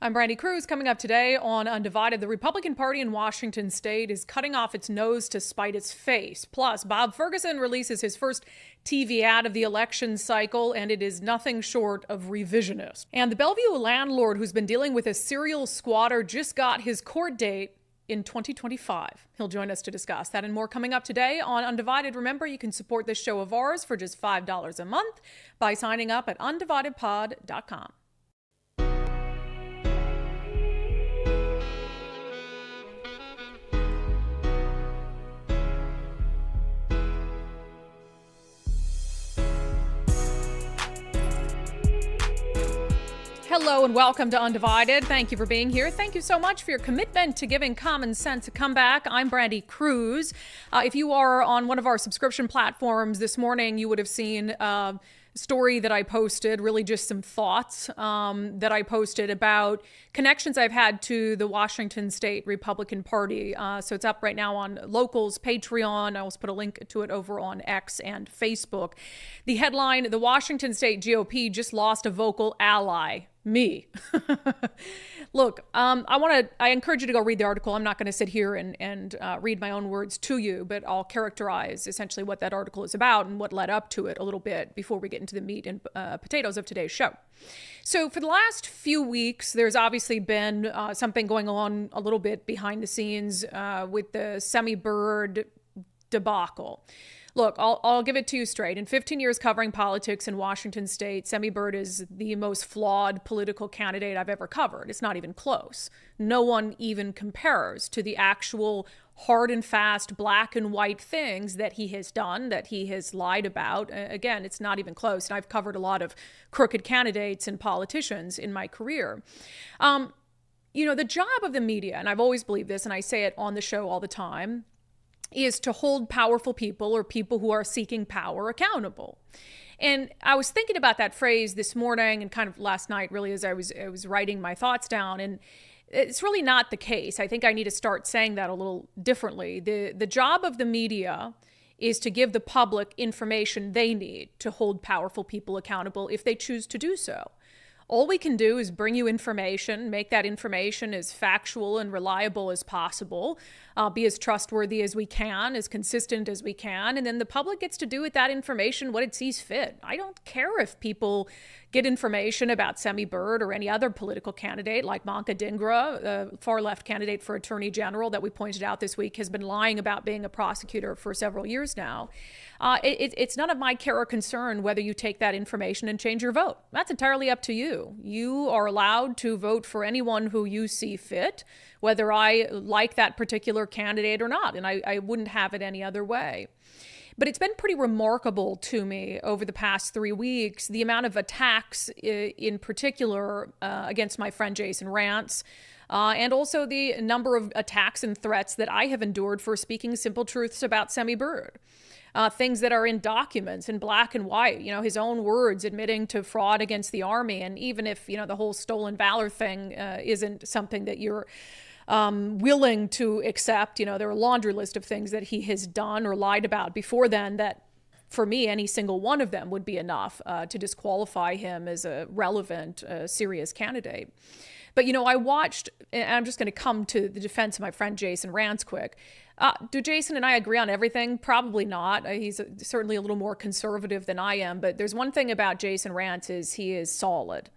I'm Brandi Kruse. Coming up today on Undivided, the Republican Party in Washington state is cutting off its nose to spite its face. Plus, Bob Ferguson releases his first TV ad of the election cycle, and it is nothing short of revisionist. And the Bellevue landlord who's been dealing with a serial squatter just got his court date in 2025. He'll join us to discuss that and more coming up today on Undivided. Remember, you can support this show of ours for just $5 a month by signing up at undividedpod.com. Hello and welcome to Undivided. Thank you for being here. Thank you so much for your commitment to giving common sense a comeback. I'm Brandi Kruse. If you are on one of our subscription platforms this morning, you would have seen a story that I posted, really just some thoughts that I posted about connections I've had to the Washington State Republican Party. So it's up right now on Locals, Patreon. I also put a link to it over on X and Facebook. The headline, the Washington State GOP just lost a vocal ally. Me. Look, I encourage you to go read the article. I'm not going to sit here and read my own words to you, but I'll characterize essentially what that article is about and what led up to it a little bit before we get into the meat and potatoes of today's show. So for the last few weeks, there's obviously been something going on a little bit behind the scenes with the Semi-Bird debacle. Look, I'll give it to you straight. In 15 years covering politics in Washington state, Semi-Bird is the most flawed political candidate I've ever covered. It's not even close. No one even compares to the actual hard and fast, black and white things that he has done, that he has lied about. Again, it's not even close. And I've covered a lot of crooked candidates and politicians in my career. The job of the media, and I've always believed this, and I say it on the show all the time, is to hold powerful people or people who are seeking power accountable. And I was thinking about that phrase this morning and kind of last night, really, as I was writing my thoughts down. And it's really not the case. I think I need to start saying that a little differently. The job of the media is to give the public information they need to hold powerful people accountable if they choose to do so. All we can do is bring you information, make that information as factual and reliable as possible, be as trustworthy as we can, as consistent as we can, and then the public gets to do with that information what it sees fit. I don't care if people get information about Semi-Bird or any other political candidate like Manka Dhingra, the far-left candidate for Attorney General that we pointed out this week, has been lying about being a prosecutor for several years now. It's none of my care or concern whether you take that information and change your vote. That's entirely up to you. You are allowed to vote for anyone who you see fit, whether I like that particular candidate or not, and I wouldn't have it any other way. But it's been pretty remarkable to me over the past 3 weeks, the amount of attacks in particular against my friend Jason Rantz, and also the number of attacks and threats that I have endured for speaking simple truths about Semi-Bird. Things that are in documents in black and white, his own words admitting to fraud against the army. And even if, the whole stolen valor thing isn't something that you're willing to accept, there are a laundry list of things that he has done or lied about before then that, for me, any single one of them would be enough to disqualify him as a relevant, serious candidate. But, I watched, and I'm just going to come to the defense of my friend Jason Rantz quick. Do Jason and I agree on everything? Probably not. He's certainly a little more conservative than I am. But there's one thing about Jason Rantz is he is solid.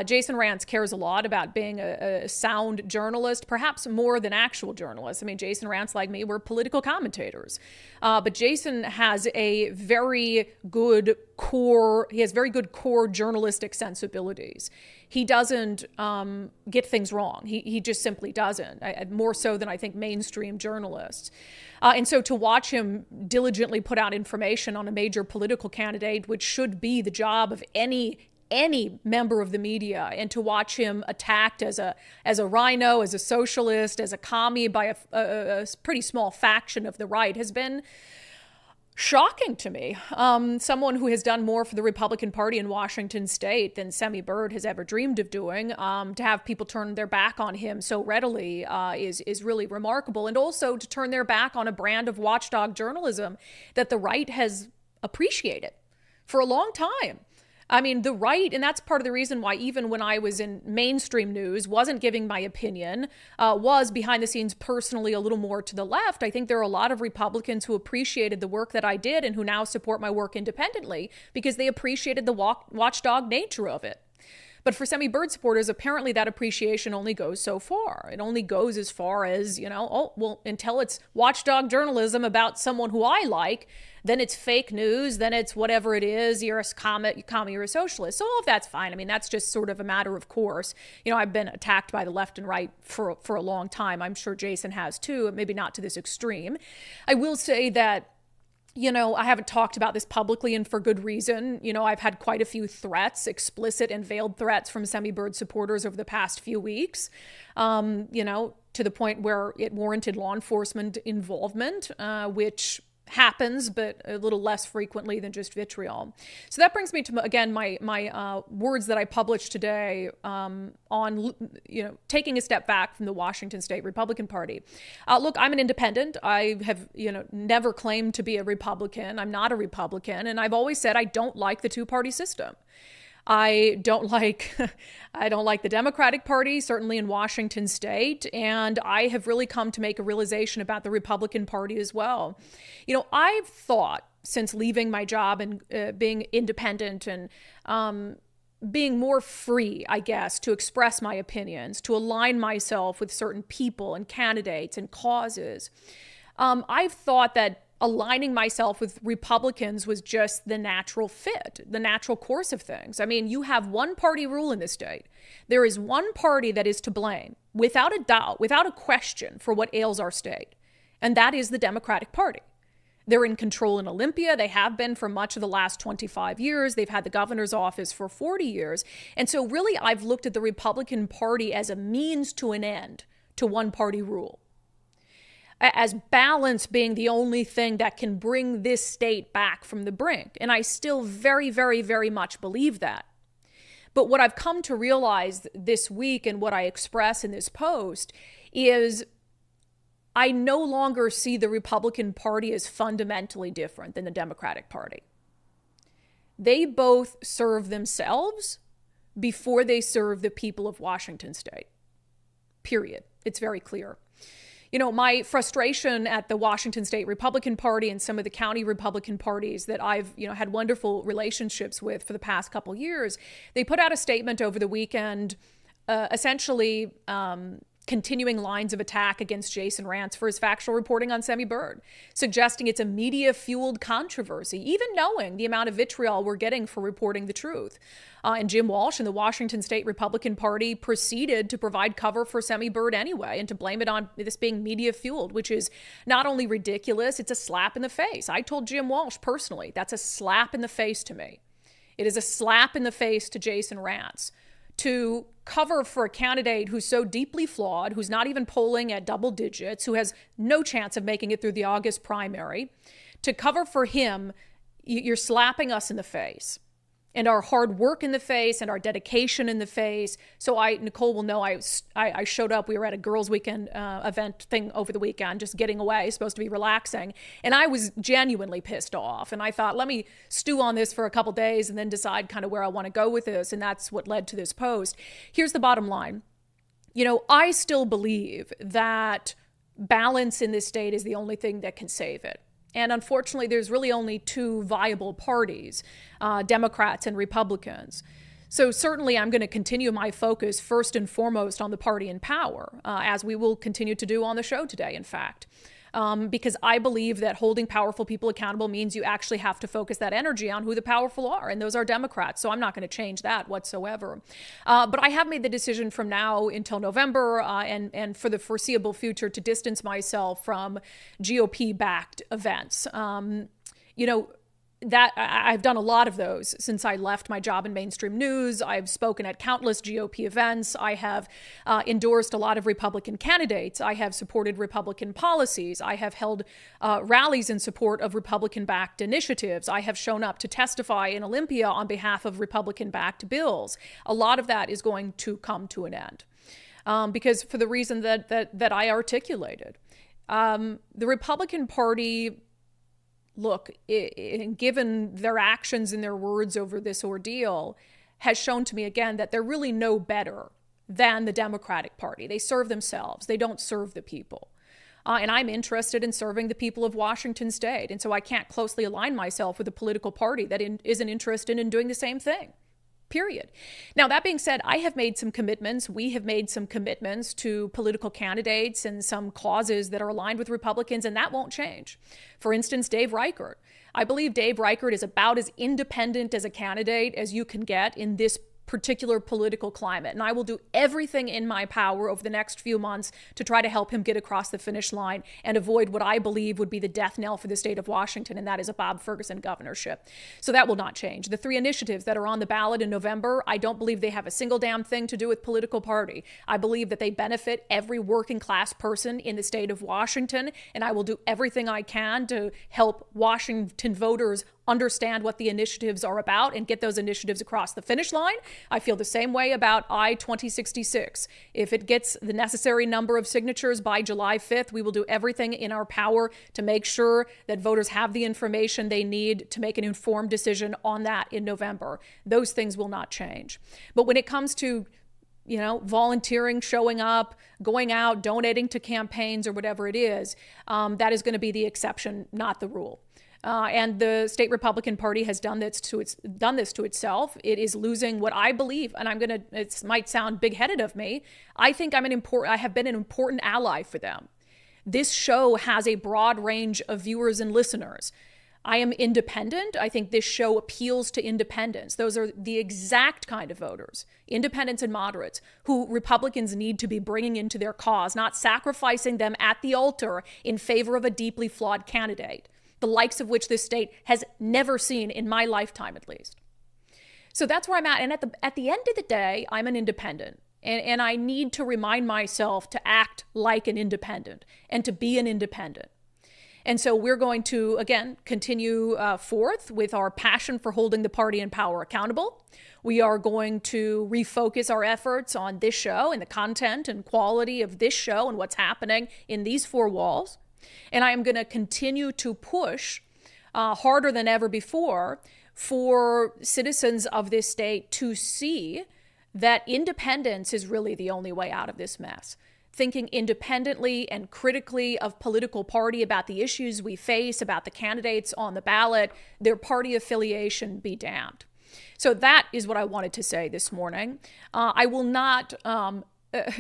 Jason Rantz cares a lot about being a sound journalist, perhaps more than actual journalists. I mean, Jason Rantz, like me, we're political commentators. But Jason has a very good core, he has very good core journalistic sensibilities. He doesn't get things wrong. He just simply doesn't, more so than I think mainstream journalists. And so to watch him diligently put out information on a major political candidate, which should be the job of any member of the media, and to watch him attacked as a rhino, as a socialist, as a commie by a pretty small faction of the right has been shocking to me. Someone who has done more for the Republican Party in Washington state than Semi-Bird has ever dreamed of doing, to have people turn their back on him so readily is really remarkable. And also to turn their back on a brand of watchdog journalism that the right has appreciated for a long time. I mean, the right, and that's part of the reason why even when I was in mainstream news, wasn't giving my opinion, was behind the scenes personally a little more to the left. I think there are a lot of Republicans who appreciated the work that I did and who now support my work independently because they appreciated the watchdog nature of it. But for Semi Bird supporters, apparently that appreciation only goes so far. It only goes as far as, oh, well, until it's watchdog journalism about someone who I like, then it's fake news, then it's whatever it is, you're a commie, you're a socialist. So all of that's fine. I mean, that's just sort of a matter of course. I've been attacked by the left and right for a long time. I'm sure Jason has too, maybe not to this extreme. I will say that I haven't talked about this publicly and for good reason. I've had quite a few threats, explicit and veiled threats from Semi Bird supporters over the past few weeks, to the point where it warranted law enforcement involvement, which happens, but a little less frequently than just vitriol. So that brings me to, again, my words that I published today on, taking a step back from the Washington State Republican Party. Look, I'm an independent. I have, never claimed to be a Republican. I'm not a Republican. And I've always said I don't like the two-party system. I don't like the Democratic Party, certainly in Washington State, and I have really come to make a realization about the Republican Party as well. I've thought since leaving my job and being independent and being more free, I guess, to express my opinions, to align myself with certain people and candidates and causes. I've thought that aligning myself with Republicans was just the natural fit, the natural course of things. I mean, you have one party rule in this state. There is one party that is to blame, without a doubt, without a question, for what ails our state, and that is the Democratic Party. They're in control in Olympia. They have been for much of the last 25 years. They've had the governor's office for 40 years. And so really, I've looked at the Republican Party as a means to an end to one party rule, as balance being the only thing that can bring this state back from the brink. And I still very, very, very much believe that. But what I've come to realize this week and what I express in this post is I no longer see the Republican Party as fundamentally different than the Democratic Party. They both serve themselves before they serve the people of Washington State. Period. It's very clear. My frustration at the Washington State Republican Party and some of the county Republican parties that I've, had wonderful relationships with for the past couple years, they put out a statement over the weekend, essentially continuing lines of attack against Jason Rantz for his factual reporting on Semi Bird, suggesting it's a media-fueled controversy, even knowing the amount of vitriol we're getting for reporting the truth. And Jim Walsh and the Washington State Republican Party proceeded to provide cover for Semi Bird anyway and to blame it on this being media-fueled, which is not only ridiculous, it's a slap in the face. I told Jim Walsh personally, that's a slap in the face to me. It is a slap in the face to Jason Rantz to cover for a candidate who's so deeply flawed, who's not even polling at double digits, who has no chance of making it through the August primary. To cover for him, you're slapping us in the face, and our hard work in the face, and our dedication in the face. So Nicole will know I showed up. We were at a girls' weekend event thing over the weekend, just getting away, supposed to be relaxing. And I was genuinely pissed off. And I thought, let me stew on this for a couple days and then decide kind of where I want to go with this. And that's what led to this post. Here's the bottom line. I still believe that balance in this state is the only thing that can save it. And unfortunately, there's really only two viable parties, Democrats and Republicans. So certainly I'm going to continue my focus first and foremost on the party in power, as we will continue to do on the show today, in fact. Because I believe that holding powerful people accountable means you actually have to focus that energy on who the powerful are, and those are Democrats. So I'm not going to change that whatsoever. But I have made the decision from now until November and for the foreseeable future to distance myself from GOP-backed events. That I've done a lot of those since I left my job in mainstream news. I've spoken at countless GOP events. I have endorsed a lot of Republican candidates. I have supported Republican policies. I have held rallies in support of Republican-backed initiatives. I have shown up to testify in Olympia on behalf of Republican-backed bills. A lot of that is going to come to an end because for the reason that I articulated. The Republican Party look, given their actions and their words over this ordeal, has shown to me again that they're really no better than the Democratic Party. They serve themselves. They don't serve the people. And I'm interested in serving the people of Washington State. And so I can't closely align myself with a political party that isn't interested in doing the same thing. Period. Now, that being said, I have made some commitments. We have made some commitments to political candidates and some causes that are aligned with Republicans, and that won't change. For instance, Dave Reichert. I believe Dave Reichert is about as independent as a candidate as you can get in this particular political climate. And I will do everything in my power over the next few months to try to help him get across the finish line and avoid what I believe would be the death knell for the state of Washington, and that is a Bob Ferguson governorship. So that will not change. The 3 initiatives that are on the ballot in November, I don't believe they have a single damn thing to do with political party. I believe that they benefit every working class person in the state of Washington, and I will do everything I can to help Washington voters understand what the initiatives are about and get those initiatives across the finish line. I feel the same way about I-2066. If it gets the necessary number of signatures by July 5th, we will do everything in our power to make sure that voters have the information they need to make an informed decision on that in November. Those things will not change. But when it comes to volunteering, showing up, going out, donating to campaigns or whatever it is, that is going to be the exception, not the rule. And the state Republican Party has done this to itself. It is losing what I believe, and it might sound big-headed of me. I think I have been an important ally for them. This show has a broad range of viewers and listeners. I am independent. I think this show appeals to independents. Those are the exact kind of voters, independents and moderates, who Republicans need to be bringing into their cause, not sacrificing them at the altar in favor of a deeply flawed candidate, the likes of which this state has never seen in my lifetime, at least. So that's where I'm at. And at the end of the day, I'm an independent. And I need to remind myself to act like an independent and to be an independent. And so we're going to, again, continue forth with our passion for holding the party in power accountable. We are going to refocus our efforts on this show and the content and quality of this show and what's happening in these 4 walls. And I am going to continue to push harder than ever before for citizens of this state to see that independence is really the only way out of this mess. Thinking independently and critically of political party about the issues we face, about the candidates on the ballot, their party affiliation be damned. So that is what I wanted to say this morning. I will not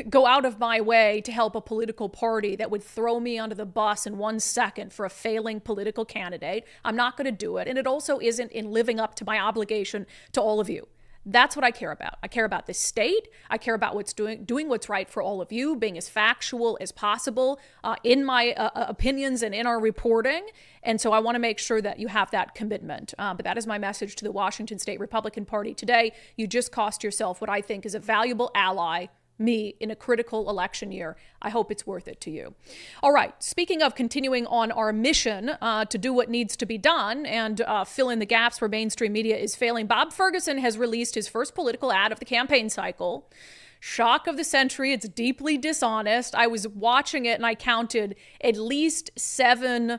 go out of my way to help a political party that would throw me under the bus in 1 second for a failing political candidate. I'm not going to do it. And it also isn't in living up to my obligation to all of you. That's what I care about. I care about the state. I care about doing what's right for all of you, being as factual as possible in my opinions and in our reporting. And so I want to make sure that you have that commitment. But that is my message to the Washington State Republican Party today. You just cost yourself what I think is a valuable ally, me, in a critical election year. I hope it's worth it to you. All right. Speaking of continuing on our mission to do what needs to be done and fill in the gaps where mainstream media is failing, Bob Ferguson has released his first political ad of the campaign cycle. Shock of the century. It's deeply dishonest. I was watching it and I counted at least 7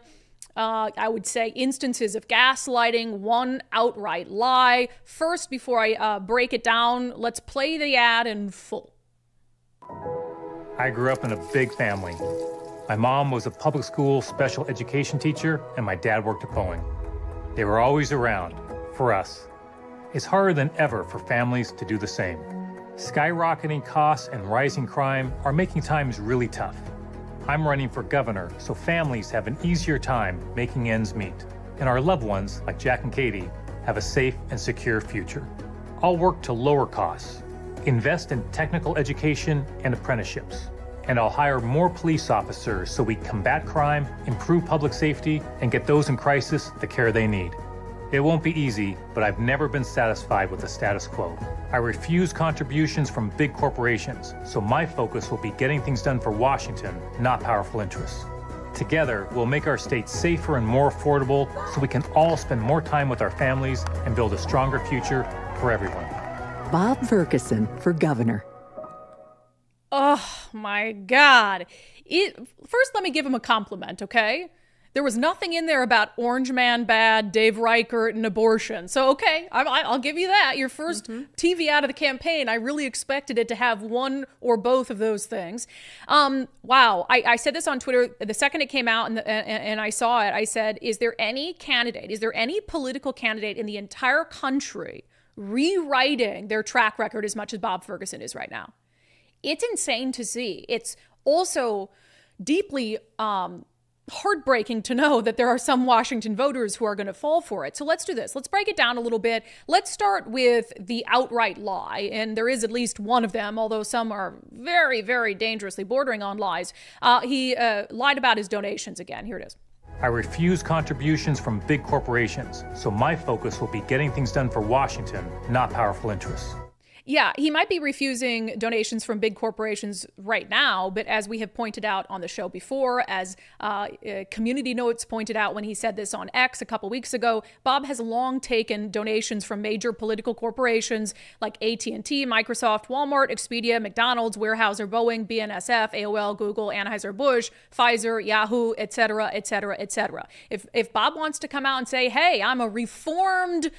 I would say instances of gaslighting, 1 outright lie. First, before I break it down, let's play the ad in full. I grew up in a big family. My mom was a public school special education teacher, and my dad worked at Boeing. They were always around for us. It's harder than ever for families to do the same. Skyrocketing costs and rising crime are making times really tough. I'm running for governor so families have an easier time making ends meet, and our loved ones, like Jack and Katie, have a safe and secure future. I'll work to lower costs, invest in technical education and apprenticeships, and I'll hire more police officers so we combat crime, improve public safety, and get those in crisis the care they need. It won't be easy, but I've never been satisfied with the status quo. I refuse contributions from big corporations, so my focus will be getting things done for Washington, not powerful interests. Together, we'll make our state safer and more affordable so we can all spend more time with our families and build a stronger future for everyone. Bob Ferguson for governor. Oh, my God. First, let me give him a compliment, okay? There was nothing in there about Orange Man bad, Dave Reichert, and abortion. So, okay, I'll give you that. Your first TV ad of the campaign, I really expected it to have one or both of those things. Wow. I said this on Twitter the second it came out and I saw it. I said, is there any political candidate in the entire country rewriting their track record as much as Bob Ferguson is right now? It's insane to see. It's also deeply heartbreaking to know that there are some Washington voters who are going to fall for it. So let's do this. Let's break it down a little bit. Let's start with the outright lie. And there is at least one of them, although some are very, very dangerously bordering on lies. He lied about his donations again. Here it is. I refuse contributions from big corporations, so my focus will be getting things done for Washington, not powerful interests. Yeah, he might be refusing donations from big corporations right now, but as we have pointed out on the show before, as Community Notes pointed out when he said this on X a couple weeks ago, Bob has long taken donations from major political corporations like AT&T, Microsoft, Walmart, Expedia, McDonald's, Weyerhaeuser, Boeing, BNSF, AOL, Google, Anheuser-Busch, Pfizer, Yahoo, et cetera, et cetera, et cetera. If Bob wants to come out and say, hey, I'm a reformed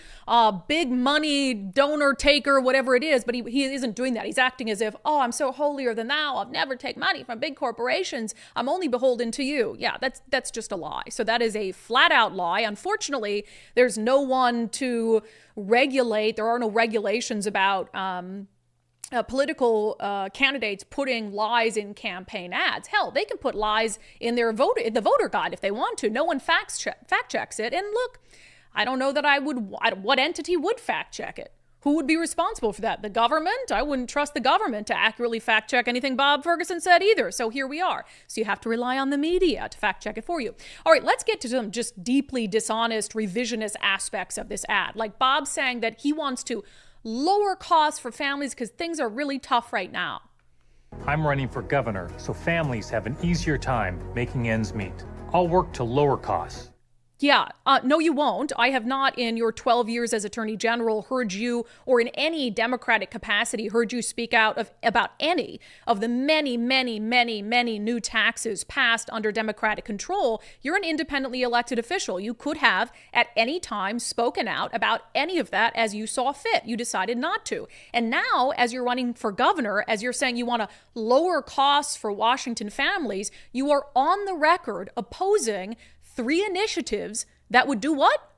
big money donor taker, whatever it is, but he isn't doing that. He's acting as if, oh, I'm so holier than thou. I'll never take money from big corporations. I'm only beholden to you. Yeah, that's just a lie. So that is a flat out lie. Unfortunately, there's no one to regulate. There are no regulations about political candidates putting lies in campaign ads. Hell, they can put lies in the voter guide if they want to. No one fact checks it. And look, I don't know that what entity would fact check it? Who would be responsible for that? The government? I wouldn't trust the government to accurately fact check anything Bob Ferguson said either. So here we are. So you have to rely on the media to fact check it for you. All right, let's get to some just deeply dishonest, revisionist aspects of this ad. Like Bob saying that he wants to lower costs for families because things are really tough right now. I'm running for governor, so families have an easier time making ends meet. I'll work to lower costs. Yeah, no, you won't. I have not, in your 12 years as Attorney General, heard you, or in any Democratic capacity, heard you speak out about any of the many, many, many, many new taxes passed under Democratic control. You're an independently elected official. You could have, at any time, spoken out about any of that as you saw fit. You decided not to. And now, as you're running for governor, as you're saying you want to lower costs for Washington families, you are on the record opposing 3 initiatives that would do what?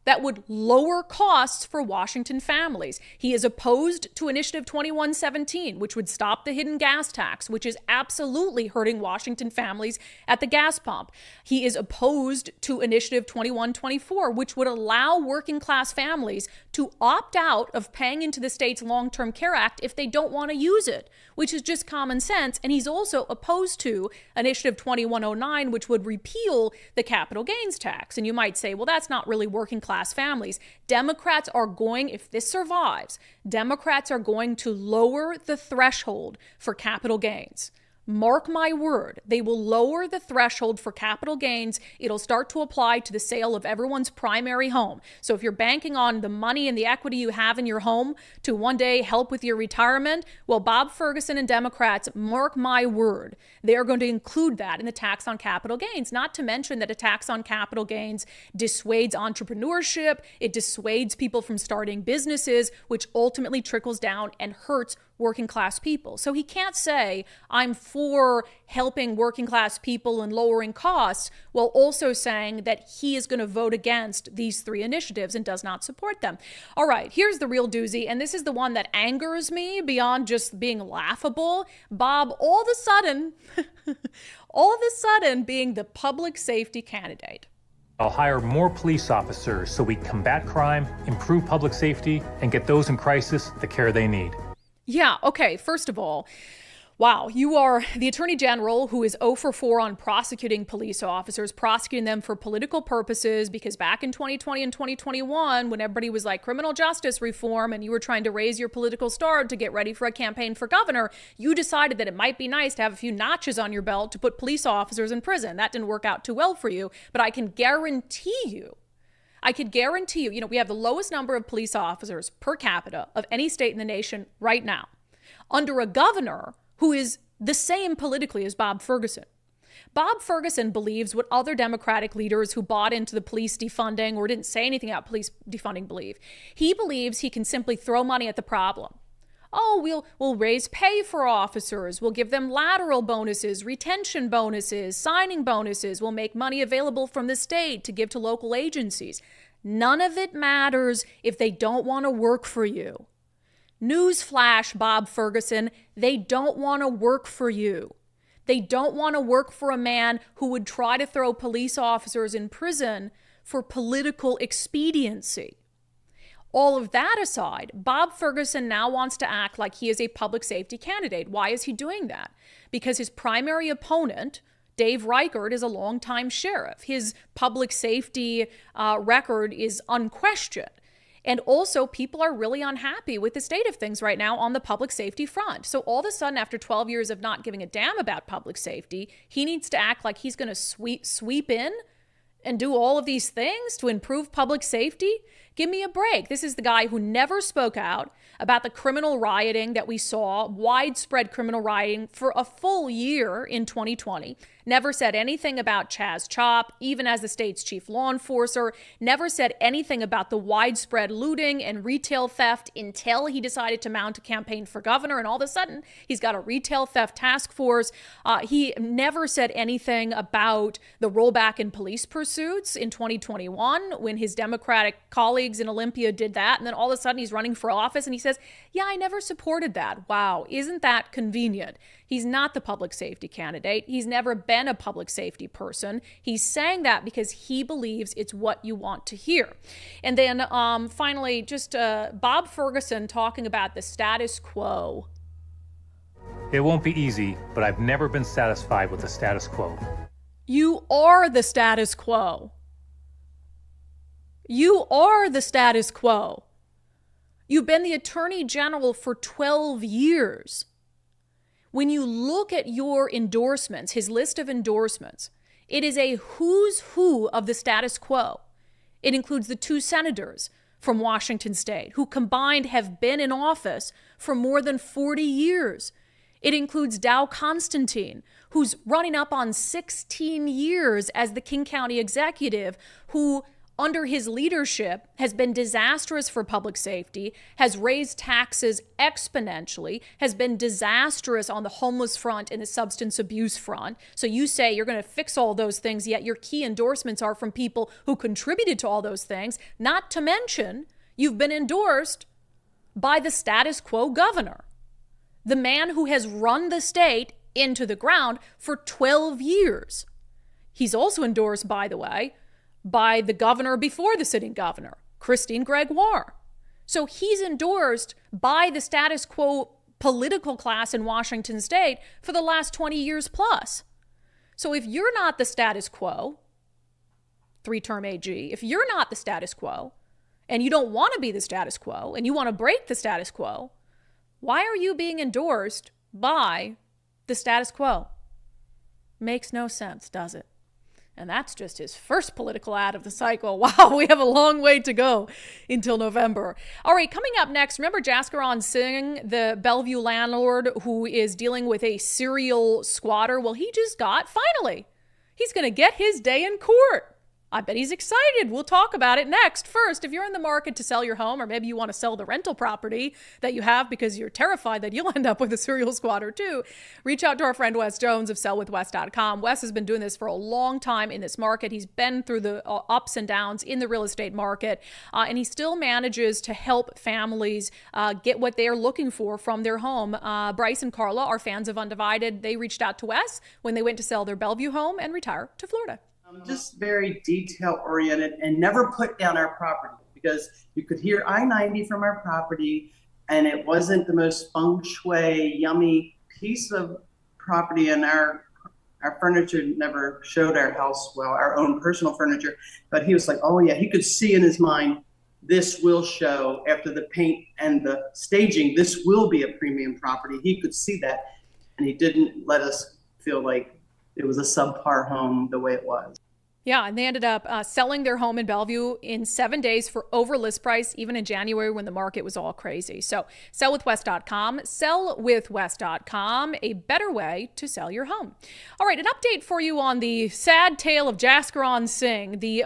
That would lower costs for Washington families. He is opposed to Initiative 2117, which would stop the hidden gas tax, which is absolutely hurting Washington families at the gas pump. He is opposed to Initiative 2124, which would allow working class families to opt out of paying into the state's Long-Term Care Act if they don't want to use it, which is just common sense. And he's also opposed to Initiative 2109, which would repeal the capital gains tax. And you might say, well, that's not really working class families. Democrats are going, if this survives, Democrats are going to lower the threshold for capital gains. Mark my word, they will lower the threshold for capital gains. It'll start to apply to the sale of everyone's primary home. So if you're banking on the money and the equity you have in your home to one day help with your retirement, well, Bob Ferguson and Democrats, mark my word, they are going to include that in the tax on capital gains. Not to mention that a tax on capital gains dissuades entrepreneurship. It dissuades people from starting businesses, which ultimately trickles down and hurts working class people. So he can't say, I'm for helping working class people and lowering costs, while also saying that he is going to vote against these 3 initiatives and does not support them. All right, here's the real doozy, and this is the one that angers me beyond just being laughable. Bob, all of a sudden being the public safety candidate. I'll hire more police officers so we combat crime, improve public safety, and get those in crisis the care they need. Yeah, okay, first of all, wow, you are the Attorney General who is 0 for 4 on prosecuting police officers, prosecuting them for political purposes, because back in 2020 and 2021, when everybody was like criminal justice reform and you were trying to raise your political star to get ready for a campaign for governor, you decided that it might be nice to have a few notches on your belt to put police officers in prison. That didn't work out too well for you, but I could guarantee you, we have the lowest number of police officers per capita of any state in the nation right now, under a governor who is the same politically as Bob Ferguson. Bob Ferguson believes what other Democratic leaders who bought into the police defunding or didn't say anything about police defunding believe. He believes he can simply throw money at the problem. Oh, we'll raise pay for officers. We'll give them lateral bonuses, retention bonuses, signing bonuses. We'll make money available from the state to give to local agencies. None of it matters if they don't want to work for you. Newsflash, Bob Ferguson, they don't want to work for you. They don't want to work for a man who would try to throw police officers in prison for political expediency. All of that aside, Bob Ferguson now wants to act like he is a public safety candidate. Why is he doing that? Because his primary opponent, Dave Reichert, is a longtime sheriff. His public safety record is unquestioned. And also, people are really unhappy with the state of things right now on the public safety front. So all of a sudden, after 12 years of not giving a damn about public safety, he needs to act like he's going to sweep in and do all of these things to improve public safety? Give me a break. This is the guy who never spoke out about the criminal rioting that we saw, widespread criminal rioting for a full year in 2020. Never said anything about Chaz Chop, even as the state's chief law enforcer. Never said anything about the widespread looting and retail theft until he decided to mount a campaign for governor. And all of a sudden, he's got a retail theft task force. He never said anything about the rollback in police pursuits in 2021 when his Democratic colleagues in Olympia did that. And then all of a sudden, he's running for office and he says, yeah, I never supported that. Wow, isn't that convenient? He's not the public safety candidate. He's never been a public safety person. He's saying that because he believes it's what you want to hear. And then finally, just Bob Ferguson talking about the status quo. It won't be easy, but I've never been satisfied with the status quo. You are the status quo. You are the status quo. You've been the Attorney General for 12 years. When you look at your endorsements, his list of endorsements, it is a who's who of the status quo. It includes the two senators from Washington State, who combined have been in office for more than 40 years. It includes Dow Constantine, who's running up on 16 years as the King County executive, who under his leadership has been disastrous for public safety, has raised taxes exponentially, has been disastrous on the homeless front and the substance abuse front. So you say you're going to fix all those things, yet your key endorsements are from people who contributed to all those things, not to mention you've been endorsed by the status quo governor, the man who has run the state into the ground for 12 years. He's also endorsed, by the way, by the governor before the sitting governor, Christine Gregoire. So he's endorsed by the status quo political class in Washington State for the last 20 years plus. So if you're not the status quo, three-term AG, if you're not the status quo, and you don't want to be the status quo, and you want to break the status quo, why are you being endorsed by the status quo? Makes no sense, does it? And that's just his first political ad of the cycle. Wow, we have a long way to go until November. All right, coming up next, remember Jaskaran Singh, the Bellevue landlord who is dealing with a serial squatter? Well, he just finally, he's going to get his day in court. I bet he's excited. We'll talk about it next. First, if you're in the market to sell your home, or maybe you want to sell the rental property that you have because you're terrified that you'll end up with a serial squatter too, reach out to our friend Wes Jones of sellwithwes.com. Wes has been doing this for a long time in this market. He's been through the ups and downs in the real estate market, and he still manages to help families get what they're looking for from their home. Bryce and Carla are fans of unDivided. They reached out to Wes when they went to sell their Bellevue home and retire to Florida. Just very detail oriented and never put down our property, because you could hear I-90 from our property and it wasn't the most feng shui, yummy piece of property, and our furniture never showed our house well, our own personal furniture. But he was like, oh yeah, he could see in his mind, this will show after the paint and the staging, this will be a premium property. He could see that, and he didn't let us feel like it was a subpar home the way it was. Yeah, and they ended up selling their home in Bellevue in 7 days for over list price, even in January when the market was all crazy. So sellwithwest.com, sellwithwest.com, a better way to sell your home. All right, an update for you on the sad tale of Jaskaran Singh, the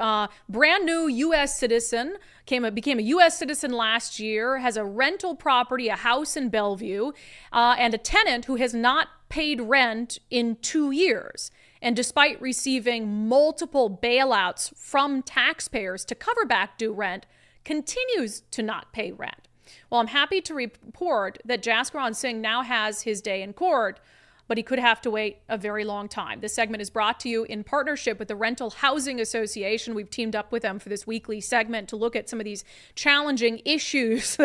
brand new U.S. citizen, became a U.S. citizen last year, has a rental property, a house in Bellevue, and a tenant who has not paid rent in 2 years. And despite receiving multiple bailouts from taxpayers to cover back due rent, continues to not pay rent. Well, I'm happy to report that Jaskaran Singh now has his day in court, but he could have to wait a very long time. This segment is brought to you in partnership with the Rental Housing Association. We've teamed up with them for this weekly segment to look at some of these challenging issues.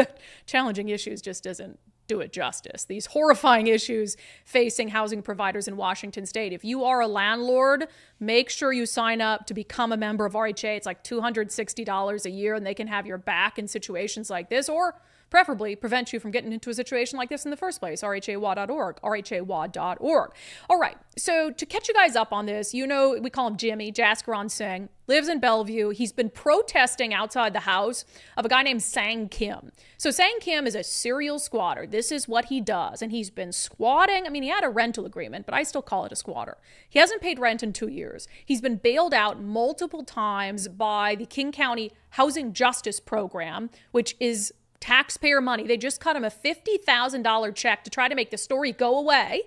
Challenging issues just doesn't do it justice. These horrifying issues facing housing providers in Washington state. If you are a landlord, make sure you sign up to become a member of RHA. It's like $260 a year, and they can have your back in situations like this, or preferably prevent you from getting into a situation like this in the first place. RHAWA.org, RHAWA.org. All right, so to catch you guys up on this, you know, we call him Jimmy, Jaskaran Singh, lives in Bellevue. He's been protesting outside the house of a guy named Sang Kim. So Sang Kim is a serial squatter. This is what he does, and he's been squatting. I mean, he had a rental agreement, but I still call it a squatter. He hasn't paid rent in 2 years. He's been bailed out multiple times by the King County Housing Justice Program, which is taxpayer money. They just cut him a $50,000 check to try to make the story go away.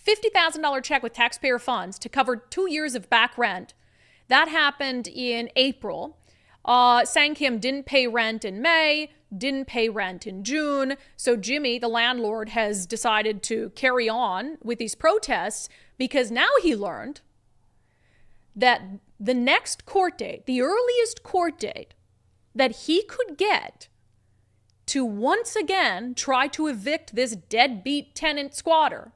$50,000 check with taxpayer funds to cover 2 years of back rent. That happened in April. Sang Kim didn't pay rent in May, didn't pay rent in June. So Jimmy, the landlord, has decided to carry on with these protests because now he learned that the next court date, the earliest court date that he could get to once again try to evict this deadbeat tenant squatter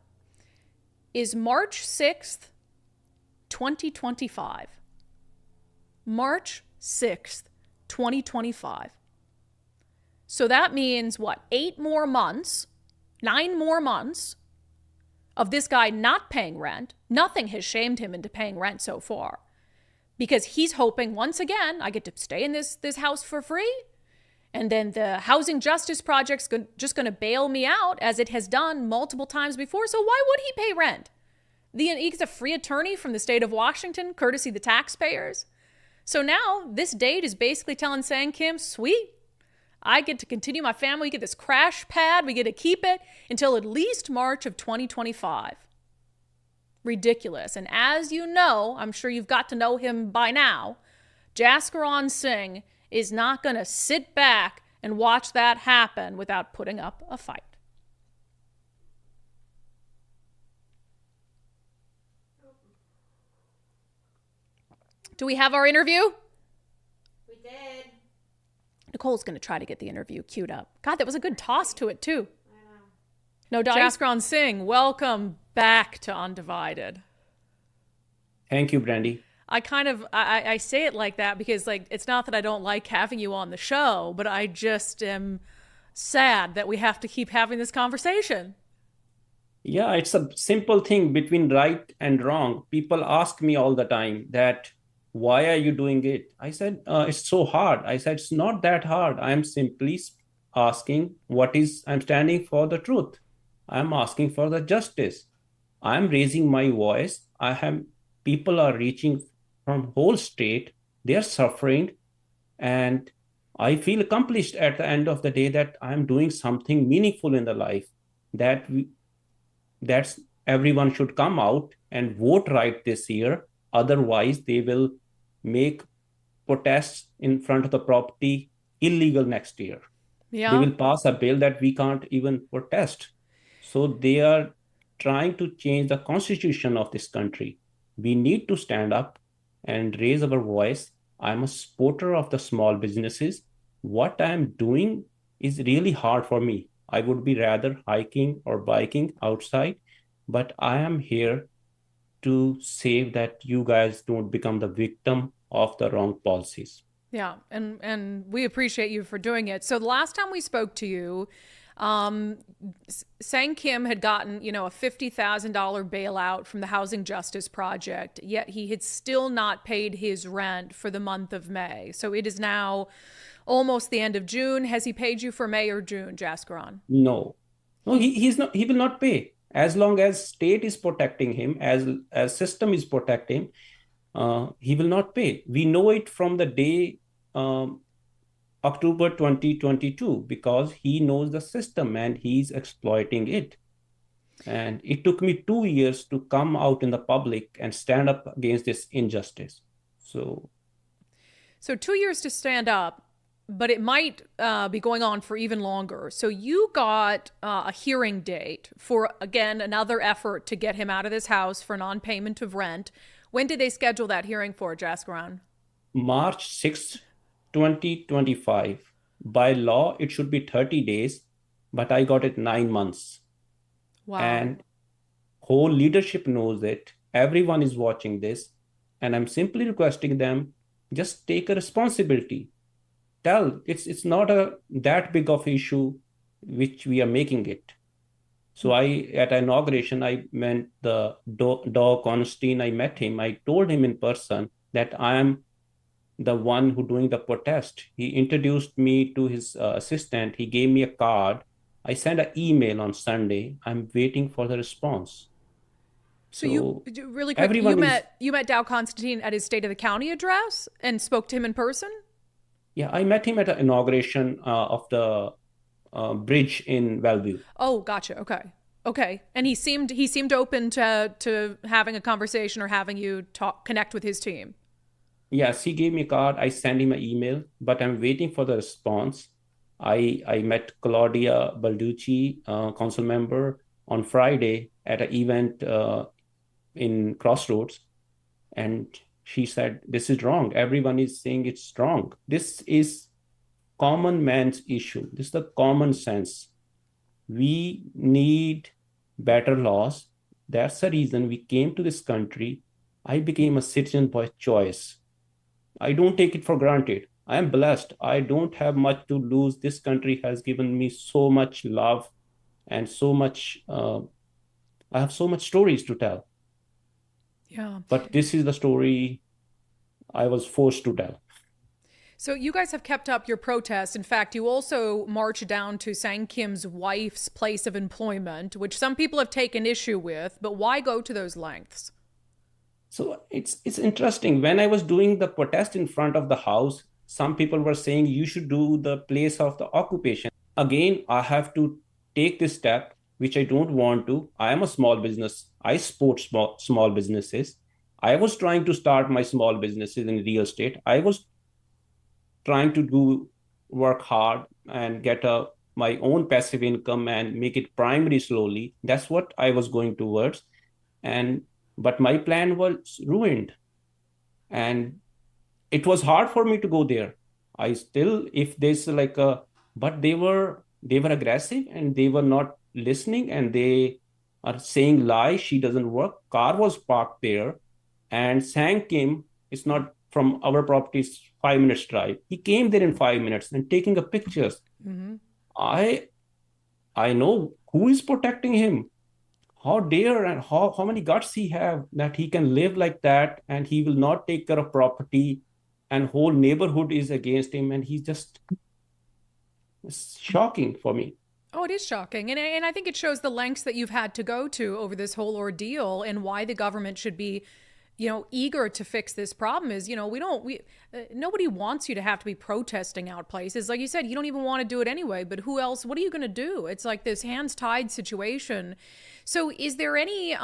is March 6th, 2025. March 6th, 2025. So that means what? 8 more months, 9 more months of this guy not paying rent. Nothing has shamed him into paying rent so far because he's hoping once again, I get to stay in this house for free. And then the Housing Justice Project's just going to bail me out, as it has done multiple times before. So why would he pay rent? He's a free attorney from the state of Washington, courtesy the taxpayers. So now this date is basically telling Sang Kim, sweet, I get to continue my family. We get this crash pad. We get to keep it until at least March of 2025. Ridiculous. And as you know, I'm sure you've got to know him by now, Jaskaran Singh is not going to sit back and watch that happen without putting up a fight. Do we have our interview? We did. Nicole's going to try to get the interview queued up. God, that was a good toss to it, too. I know. No, Jaskaran Singh, welcome back to Undivided. Thank you, Brandi. I say it like that because, like, it's not that I don't like having you on the show, but I just am sad that we have to keep having this conversation. Yeah, it's a simple thing between right and wrong. People ask me all the time that, why are you doing it? I said, it's so hard. I said, it's not that hard. I'm simply asking I'm standing for the truth. I'm asking for the justice. I'm raising my voice. People are reaching from whole state. They're suffering. And I feel accomplished at the end of the day that I'm doing something meaningful in the life, that's everyone should come out and vote right this year. Otherwise, they will make protests in front of the property illegal next year. Yeah. They will pass a bill that we can't even protest. So they are trying to change the constitution of this country. We need to stand up and raise our voice. I'm a supporter of the small businesses. What I'm doing is really hard for me. I would be rather hiking or biking outside, but I am here to save that you guys don't become the victim of the wrong policies. Yeah, and we appreciate you for doing it. So the last time we spoke to you, Sang Kim had gotten, a $50,000 bailout from the Housing Justice Project, yet he had still not paid his rent for the month of May. So it is now almost the end of June. Has he paid you for May or June, Jaskaran? No, he's not. He will not pay as long as state is protecting him, as system is protecting him. He will not pay. We know it from the day October 2022 because he knows the system and he's exploiting it. And it took me 2 years to come out in the public and stand up against this injustice. So 2 years to stand up, but it might be going on for even longer. So you got a hearing date for, again, another effort to get him out of this house for non-payment of rent. When did they schedule that hearing for, Jaskaran? March 6th, 2025. By law, it should be 30 days, but I got it 9 months. Wow. And whole leadership knows it. Everyone is watching this. And I'm simply requesting them, just take a responsibility. Tell, it's not that big of issue which we are making it. So at inauguration, I met the Doug Constein. I met him. I told him in person that I am the one who doing the protest. He introduced me to his assistant. He gave me a card. I sent an email on Sunday. I'm waiting for the response. So you really quick, you met Dow Constantine at his State of the County address and spoke to him in person? Yeah, I met him at the inauguration of the bridge in Bellevue. Oh, gotcha. Okay. And he seemed open to having a conversation or having you connect with his team. Yes, he gave me a card. I sent him an email, but I'm waiting for the response. I met Claudia Balducci, council member, on Friday at an event in Crossroads, and she said, this is wrong. Everyone is saying it's wrong. This is common man's issue. This is the common sense. We need better laws. That's the reason we came to this country. I became a citizen by choice. I don't take it for granted. I am blessed. I don't have much to lose. This country has given me so much love and so much, I have so much stories to tell. Yeah. But this is the story I was forced to tell. So you guys have kept up your protest. In fact, you also marched down to Sang Kim's wife's place of employment, which some people have taken issue with, but why go to those lengths? So it's interesting. When I was doing the protest in front of the house, some people were saying you should do the place of the occupation. Again, I have to take this step, which I don't want to. I am a small business. I support small businesses. I was trying to start my small businesses in real estate. I was trying to work hard and get my own passive income and make it primary slowly. That's what I was going towards. But my plan was ruined. And it was hard for me to go there. I still, if there's but they were aggressive and they were not listening and they are saying lies. She doesn't work. Car was parked there. And Sang Kim, it's not from our properties, 5 minutes drive. He came there in 5 minutes and taking a pictures. Mm-hmm. I know who is protecting him. How dare and how many guts he have that he can live like that and he will not take care of property and whole neighborhood is against him. And he's just, it's shocking for me. Oh, it is shocking. And I think it shows the lengths that you've had to go to over this whole ordeal and why the government should be, eager to fix this problem is, nobody wants you to have to be protesting out places. Like you said, you don't even want to do it anyway, but who else, what are you going to do? It's like this hands tied situation. So is there any,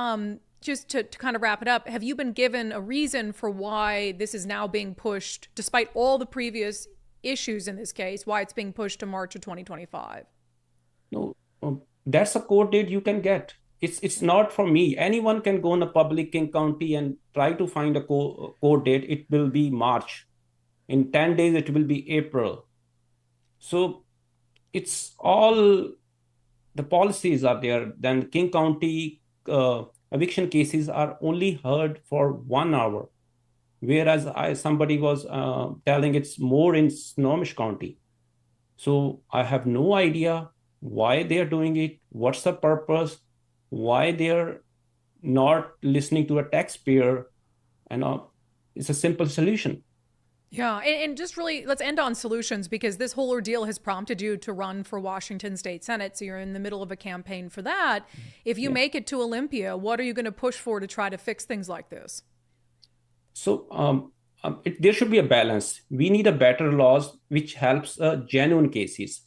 just to kind of wrap it up, have you been given a reason for why this is now being pushed, despite all the previous issues in this case, why it's being pushed to March of 2025? No, that's a court date you can get. It's not for me. Anyone can go in a public King County and try to find a court date. It will be March. In 10 days, it will be April. So it's all, the policies are there. Then King County eviction cases are only heard for 1 hour. Whereas somebody was telling it's more in Snohomish County. So I have no idea why they are doing it, what's the purpose, why they're not listening to a taxpayer, and it's a simple solution. Yeah, and just really, let's end on solutions, because this whole ordeal has prompted you to run for Washington State Senate. So you're in the middle of a campaign for that. If you make it to Olympia, what are you going to push for to try to fix things like this? So there should be a balance. We need a better laws which helps genuine cases.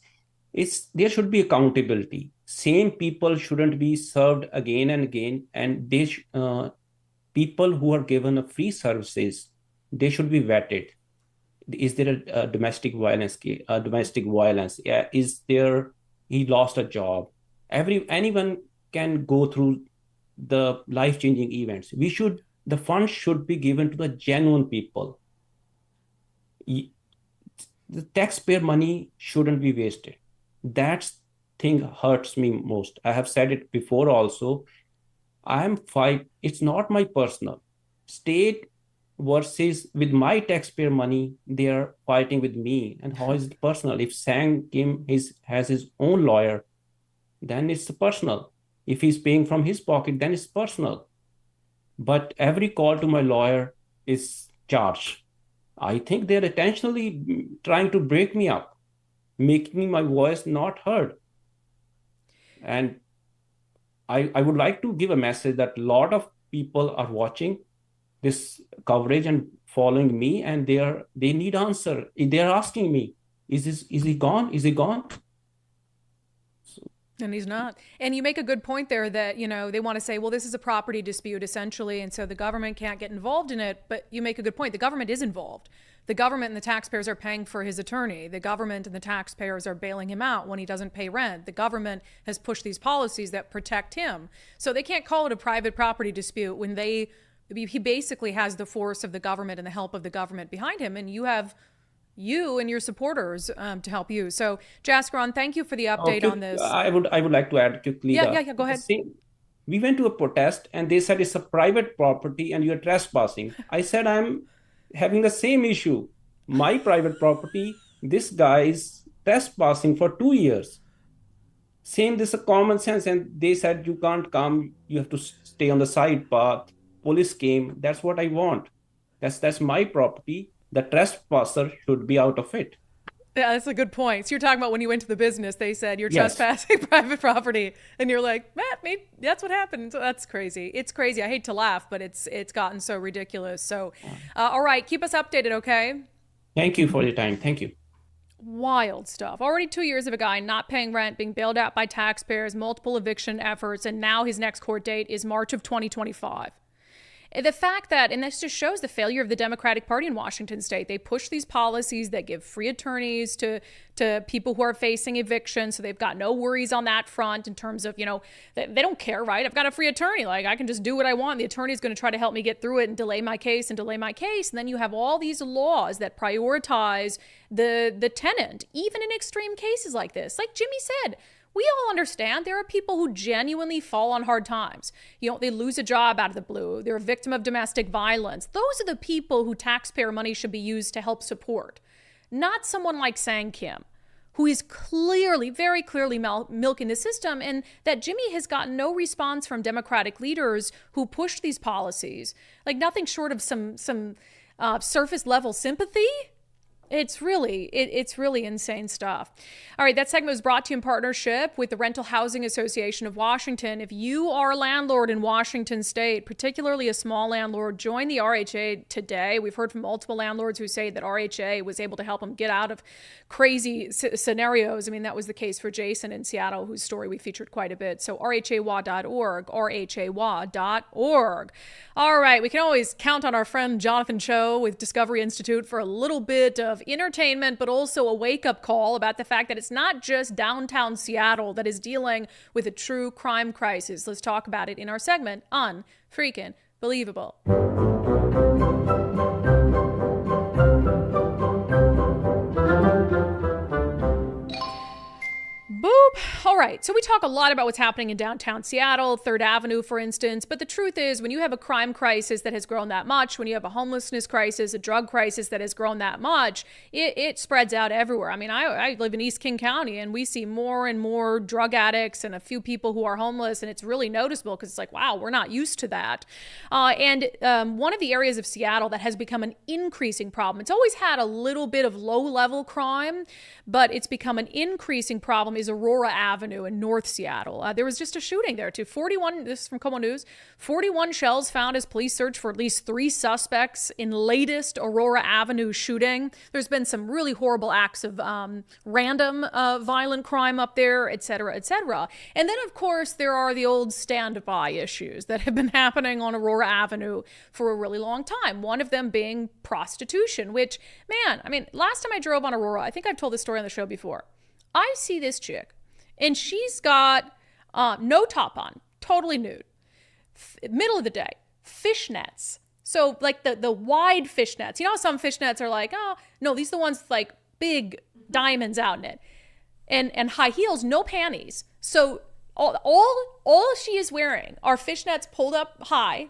There should be accountability. Same people shouldn't be served again and again, and people who are given a free services, they should be vetted. Is there a domestic violence case? Domestic violence? Yeah. Is there? He lost a job. Anyone can go through the life-changing events. The funds should be given to the genuine people. The taxpayer money shouldn't be wasted. That thing hurts me most. I have said it before also. It's not my personal. State versus with my taxpayer money, they are fighting with me. And how is it personal? If Sang Kim has his own lawyer, then it's personal. If he's paying from his pocket, then it's personal. But every call to my lawyer is charged. I think they're intentionally trying to break me up, making my voice not heard. And I would like to give a message that a lot of people are watching this coverage and following me, and they need answer. They're asking me, is he gone? Is he gone? And he's not. And you make a good point there that, they want to say, well, this is a property dispute essentially, and so the government can't get involved in it. But you make a good point. The government is involved. The government and the taxpayers are paying for his attorney. The government and the taxpayers are bailing him out when he doesn't pay rent. The government has pushed these policies that protect him. So they can't call it a private property dispute when he basically has the force of the government and the help of the government behind him. And you have you and your supporters to help you. So Jaskaran, thank you for the update on this. I would like to add quickly. Yeah, go ahead. We went to a protest and they said it's a private property and you're trespassing. I said, I'm having the same issue. My private property, this guy is trespassing for 2 years. This is a common sense. And they said, you can't come, you have to stay on the side path. Police came. That's what I want. That's my property. The trespasser should be out of it. Yeah, that's a good point. So you're talking about when you went to the business, they said you're trespassing private property, and you're like, maybe that's what happened. So that's crazy. It's crazy. I hate to laugh, but it's gotten so ridiculous. So, all right, keep us updated, okay? Thank you for your time. Thank you. Wild stuff. Already 2 years of a guy not paying rent, being bailed out by taxpayers, multiple eviction efforts, and now his next court date is March of 2025. The fact that, and this just shows the failure of the Democratic Party in Washington State, they push these policies that give free attorneys to people who are facing eviction. So they've got no worries on that front in terms of, they don't care, right? I've got a free attorney. Like, I can just do what I want. The attorney is going to try to help me get through it and delay my case. And then you have all these laws that prioritize the tenant, even in extreme cases like this. Like Jimmy said, we all understand there are people who genuinely fall on hard times. They lose a job out of the blue. They're a victim of domestic violence. Those are the people who taxpayer money should be used to help support. Not someone like Sang Kim, who is very clearly milking the system, and that Jimmy has gotten no response from Democratic leaders who pushed these policies. Like nothing short of some surface level sympathy. It's really insane stuff. All right, that segment was brought to you in partnership with the Rental Housing Association of Washington. If you are a landlord in Washington State, particularly a small landlord, join the RHA today. We've heard from multiple landlords who say that RHA was able to help them get out of crazy scenarios. I mean, that was the case for Jason in Seattle, whose story we featured quite a bit. So rhawa.org, rhawa.org. All right, we can always count on our friend Jonathan Choe with Discovery Institute for a little bit of entertainment, but also a wake-up call about the fact that it's not just downtown Seattle that is dealing with a true crime crisis. Let's talk about it in our segment, Unfreaking Believable. Boop. All right, so we talk a lot about what's happening in downtown Seattle, 3rd Avenue, for instance, but the truth is when you have a crime crisis that has grown that much, when you have a homelessness crisis, a drug crisis that has grown that much, it spreads out everywhere. I mean, I live in East King County, and we see more and more drug addicts and a few people who are homeless, and it's really noticeable because it's like, wow, we're not used to that. And one of the areas of Seattle that has become an increasing problem, it's always had a little bit of low-level crime, but it's become an increasing problem, is Aurora Avenue in North Seattle. There was just a shooting there too. 41, this is from Como News, 41 shells found as police search for at least 3 suspects in latest Aurora Avenue shooting. There's been some really horrible acts of random violent crime up there, et cetera, et cetera. And then, of course, there are the old standby issues that have been happening on Aurora Avenue for a really long time. One of them being prostitution, which, man, I mean, last time I drove on Aurora, I think I've told this story on the show before. I see this chick, and she's got no top on, totally nude, middle of the day, fishnets. So like the wide fishnets. You know how some fishnets are like, oh, no, these are the ones with like big diamonds out in it. And high heels, no panties. So all she is wearing are fishnets pulled up high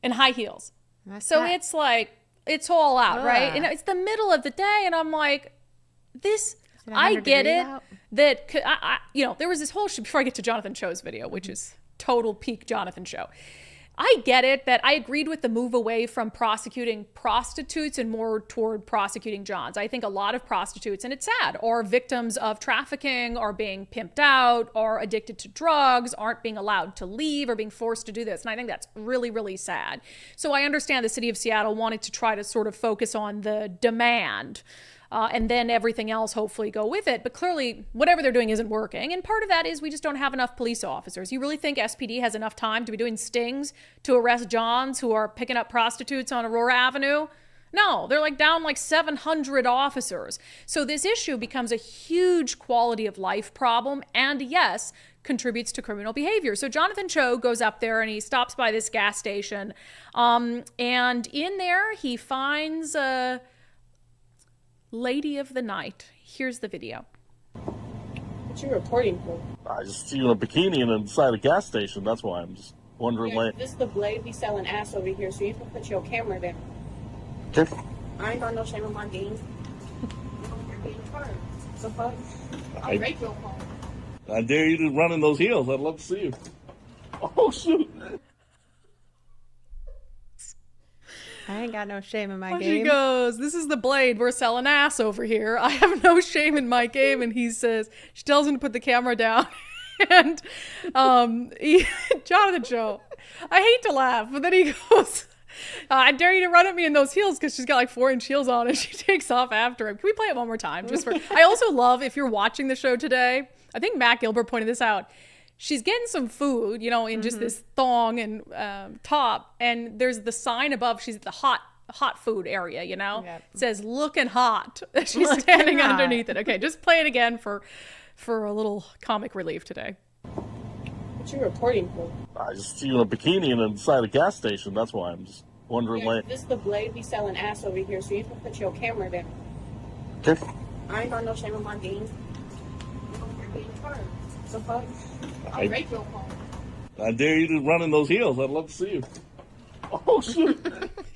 and high heels. It's like, it's all out, right? And it's the middle of the day, and I'm like, this... I get it that, there was this whole, before I get to Jonathan Choe's video, which is total peak Jonathan Choe. I get it that I agreed with the move away from prosecuting prostitutes and more toward prosecuting Johns. I think a lot of prostitutes, and it's sad, are victims of trafficking, are being pimped out, are addicted to drugs, aren't being allowed to leave, or being forced to do this. And I think that's really, really sad. So I understand the city of Seattle wanted to try to sort of focus on the demand, and then everything else hopefully go with it. But clearly, whatever they're doing isn't working. And part of that is we just don't have enough police officers. You really think SPD has enough time to be doing stings to arrest Johns who are picking up prostitutes on Aurora Avenue? No, they're like down like 700 officers. So this issue becomes a huge quality of life problem, and yes, contributes to criminal behavior. So Jonathan Choe goes up there and he stops by this gas station. And in there, he finds a lady of the night. Here's the video. What you reporting for? I just see you in a bikini inside a gas station. That's why I'm just wondering why. This is the Blade. We selling ass over here, so you can put your camera down. Okay. I ain't got no shame in my game. The fuck? I'll break your phone. I dare you to run in those heels. I'd love to see you. Oh, shoot. I ain't got no shame in my game. She goes, this is the Blade. We're selling ass over here. I have no shame in my game. And he says, she tells him to put the camera down. And Jonathan Choe, I hate to laugh, but then he goes, I dare you to run at me in those heels, because she's got like 4-inch heels on, and she takes off after him. Can we play it one more time? I also love, if you're watching the show today, I think Matt Gilbert pointed this out. She's getting some food, in just this thong and top, and there's the sign above. She's at the hot food area, Yep. It says "looking hot." She's standing underneath it. Okay, just play it again for a little comic relief today. What you reporting for? I just see you in a bikini inside a gas station. That's why I'm just wondering why. This is the Blade. We selling ass over here, so you can put your camera down. Okay. I ain't got no shame in my game. The fuck? I'll break your phone. I dare you to run in those heels. I'd love to see you. Oh, shoot.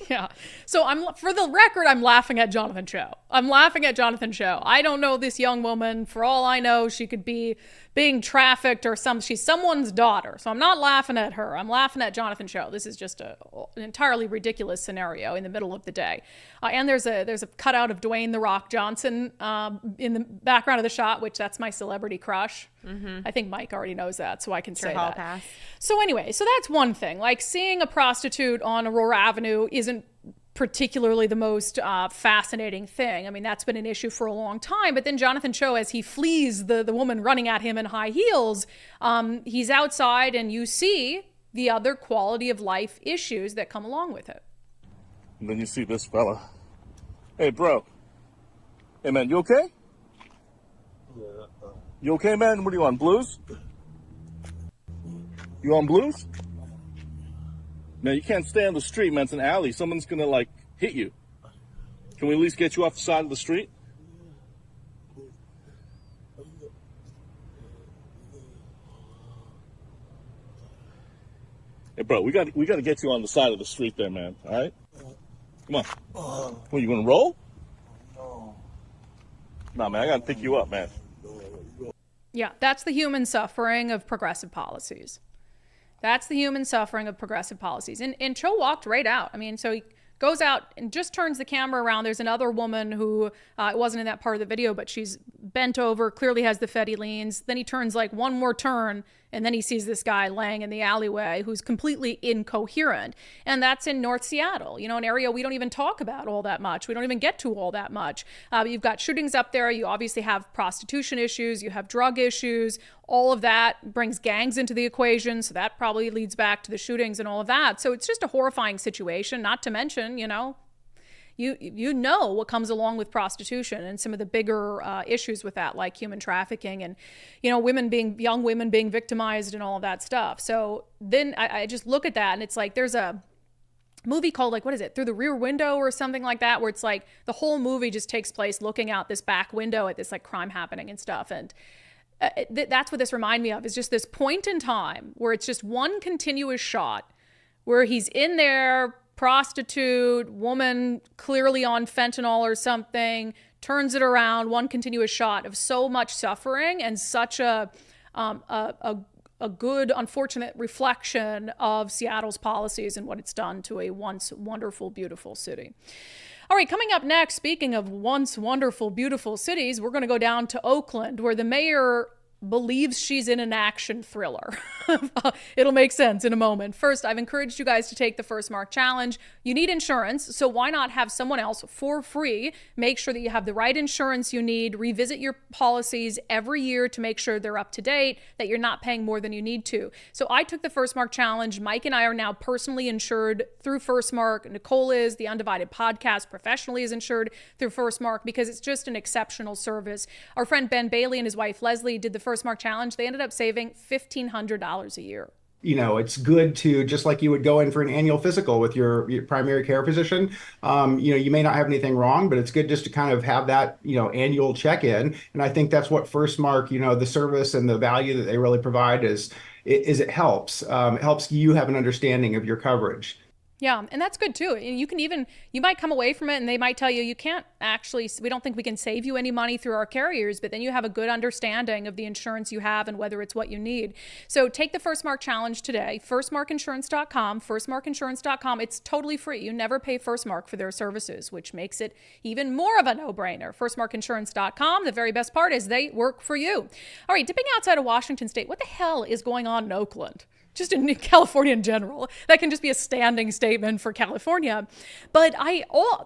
Yeah. So for the record, I'm laughing at Jonathan Choe. I don't know this young woman. For all I know, she could be being trafficked or she's someone's daughter. So I'm not laughing at her. I'm laughing at Jonathan Choe. This is just an entirely ridiculous scenario in the middle of the day. And there's a cutout of Dwayne "The Rock" Johnson in the background of the shot, which that's my celebrity crush. Mm-hmm. I think Mike already knows that, so I can say that. Pass. So anyway, so that's one thing. Like, seeing a prostitute on Aurora Avenue isn't particularly the most fascinating thing. I mean, that's been an issue for a long time. But then Jonathan Choe, as he flees the woman running at him in high heels, he's outside, and you see the other quality of life issues that come along with it. And then you see this fella. Hey, bro. Hey, man, you okay? You okay, man? What are you on, blues? You on blues? Man, you can't stay on the street, man. It's an alley. Someone's gonna, hit you. Can we at least get you off the side of the street? bro, we got to get you on the side of the street there, man. All right? Come on. What, you gonna roll? Nah, man, I gotta pick you up, man. Yeah, that's the human suffering of progressive policies. That's the human suffering of progressive policies. And Choe walked right out. I mean, so he goes out and just turns the camera around. There's another woman who, it wasn't in that part of the video, but she's bent over, clearly has the Fetty leans. Then he turns like one more turn, and then he sees this guy laying in the alleyway who's completely incoherent. And that's in North Seattle, you know, an area we don't even talk about all that much. We don't even get to all that much. You've got shootings up there. You obviously have prostitution issues. You have drug issues. All of that brings gangs into the equation. So that probably leads back to the shootings and all of that. So it's just a horrifying situation, not to mention, you know, you know what comes along with prostitution and some of the bigger issues with that, like human trafficking and, you know, young women being victimized and all of that stuff. So then I just look at that and it's like, there's a movie called, like, what is it, Through the Rear Window or something like that, where it's like the whole movie just takes place looking out this back window at this like crime happening and stuff. And that's what this reminded me of, is just this point in time where it's just one continuous shot where he's in there, prostitute, woman clearly on fentanyl or something, turns it around, one continuous shot of so much suffering and such a good, unfortunate reflection of Seattle's policies and what it's done to a once wonderful, beautiful city. All right, coming up next, speaking of once wonderful, beautiful cities, we're going to go down to Oakland, where the mayor believes she's in an action thriller. It'll make sense in a moment. First, I've encouraged you guys to take the First Mark Challenge. You need insurance, so why not have someone else for free make sure that you have the right insurance you need, revisit your policies every year to make sure they're up to date, that you're not paying more than you need to. So I took the First Mark Challenge. Mike and I are now personally insured through First Mark. Nicole is, the Undivided podcast professionally is insured through First Mark because it's just an exceptional service. Our friend Ben Bailey and his wife Leslie did the First Mark Challenge. They ended up saving $1,500 a year. You know, it's good to, just like you would go in for an annual physical with your primary care physician. You know, you may not have anything wrong, but it's good just to kind of have that, you know, annual check-in. And I think that's what First Mark, you know, the service and the value that they really provide is it helps. It helps you have an understanding of your coverage. Yeah, and that's good too. You might come away from it and they might tell you, we don't think we can save you any money through our carriers, but then you have a good understanding of the insurance you have and whether it's what you need. So take the First Mark Challenge today, firstmarkinsurance.com, firstmarkinsurance.com. It's totally free. You never pay First Mark for their services, which makes it even more of a no-brainer. Firstmarkinsurance.com. The very best part is they work for you. All right, dipping outside of Washington State, what the hell is going on in Oakland? Just in California in general. That can just be a standing statement for California. But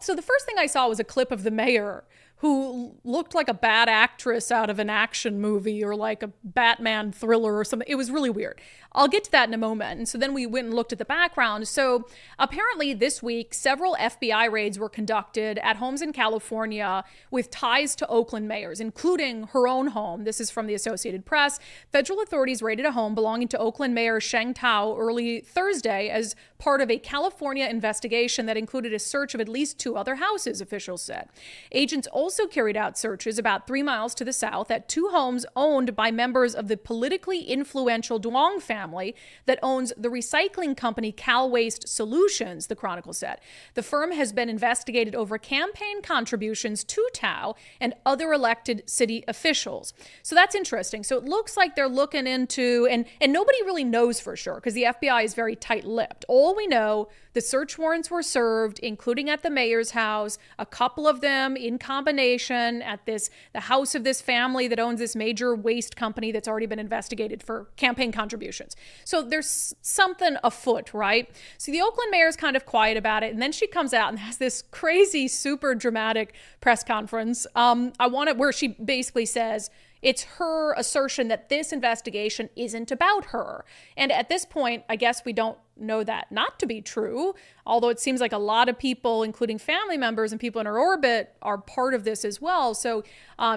so the first thing I saw was a clip of the mayor who looked like a bad actress out of an action movie or like a Batman thriller or something. It was really weird. I'll get to that in a moment. And so then we went and looked at the background. So apparently this week, several FBI raids were conducted at homes in California with ties to Oakland mayors, including her own home. This is from the Associated Press. Federal authorities raided a home belonging to Oakland Mayor Sheng Tao early Thursday as part of a California investigation that included a search of at least 2 other houses, officials said. Agents also carried out searches about 3 miles to the south at 2 homes owned by members of the politically influential Duong family that owns the recycling company Cal Waste Solutions, the Chronicle said. The firm has been investigated over campaign contributions to Tao and other elected city officials. So that's interesting. So it looks like they're looking into, and nobody really knows for sure because the FBI is very tight-lipped. All we know, the search warrants were served, including at the mayor's house, a couple of them in combination at the house of this family that owns this major waste company that's already been investigated for campaign contributions. So there's something afoot, right? So the Oakland mayor's kind of quiet about it, and then she comes out and has this crazy, super dramatic press conference. Where she basically says, it's her assertion that this investigation isn't about her. And at this point, I guess we don't know that not to be true, although it seems like a lot of people, including family members and people in her orbit, are part of this as well. So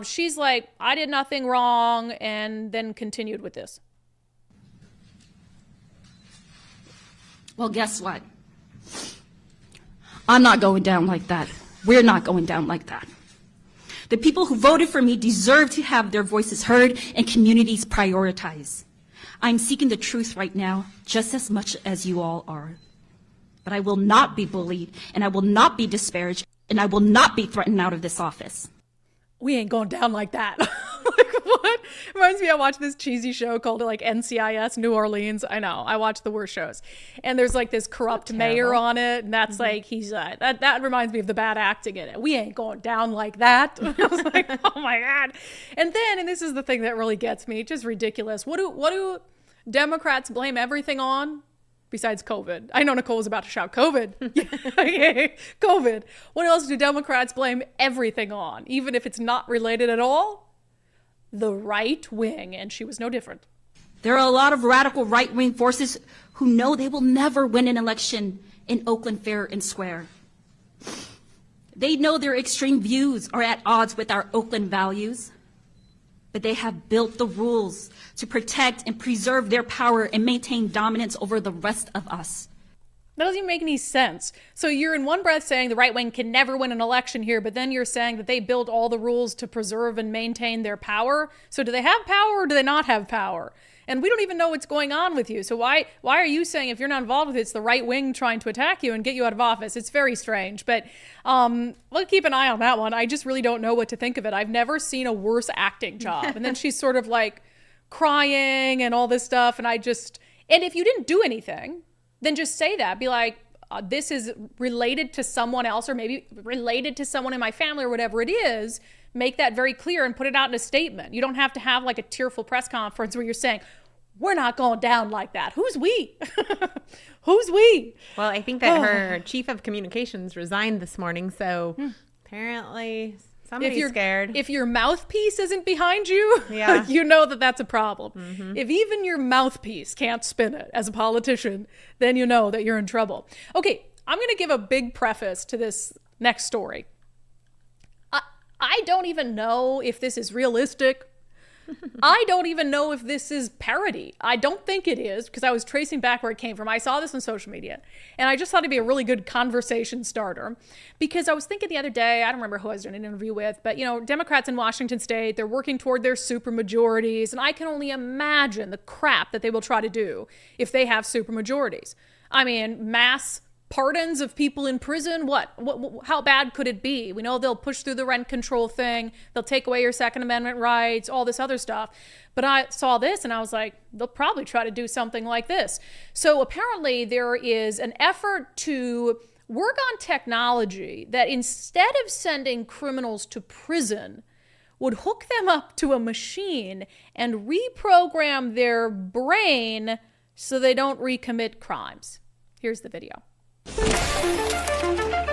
she's like, I did nothing wrong, and then continued with this. Well, guess what? I'm not going down like that. We're not going down like that. The people who voted for me deserve to have their voices heard and communities prioritized. I'm seeking the truth right now, just as much as you all are. But I will not be bullied, and I will not be disparaged, and I will not be threatened out of this office. We ain't going down like that. Like, what? Reminds me, I watched this cheesy show called like NCIS, New Orleans. I know, I watch the worst shows. And there's like this corrupt mayor on it. And that's like, he's, that reminds me of the bad acting in it. We ain't going down like that. I was like, oh my God. And then, and this is the thing that really gets me, just ridiculous. What do Democrats blame everything on? Besides COVID. I know Nicole was about to shout COVID. Okay. COVID. What else do Democrats blame everything on, even if it's not related at all? The right wing, and she was no different. There are a lot of radical right-wing forces who know they will never win an election in Oakland Fair and Square. They know their extreme views are at odds with our Oakland values, but they have built the rules to protect and preserve their power and maintain dominance over the rest of us. That doesn't even make any sense. So you're in one breath saying the right wing can never win an election here, but then you're saying that they built all the rules to preserve and maintain their power. So do they have power or do they not have power? And we don't even know what's going on with you. So why are you saying if you're not involved with it, it's the right wing trying to attack you and get you out of office? It's very strange. But we'll keep an eye on that one. I just really don't know what to think of it. I've never seen a worse acting job. And then she's sort of like crying and all this stuff. And if you didn't do anything, then just say that. Be like, this is related to someone else or maybe related to someone in my family or whatever it is. Make that very clear and put it out in a statement. You don't have to have like a tearful press conference where you're saying, we're not going down like that. Who's we? Who's we? Well, I think that her chief of communications resigned this morning. So apparently somebody's scared. If your mouthpiece isn't behind you, yeah. You know that that's a problem. Mm-hmm. If even your mouthpiece can't spin it as a politician, then you know that you're in trouble. Okay, I'm going to give a big preface to this next story. I don't even know if this is realistic. I don't even know if this is parody. I don't think it is because I was tracing back where it came from. I saw this on social media and I just thought it'd be a really good conversation starter because I was thinking the other day, I don't remember who I was doing an interview with, but you know, Democrats in Washington state, they're working toward their super majorities. And I can only imagine the crap that they will try to do if they have super majorities. I mean, mass pardons of people in prison. What? How bad could it be? We know they'll push through the rent control thing. They'll take away your Second Amendment rights, all this other stuff. But I saw this and I was like, they'll probably try to do something like this. So apparently there is an effort to work on technology that instead of sending criminals to prison, would hook them up to a machine and reprogram their brain so they don't recommit crimes. Here's the video.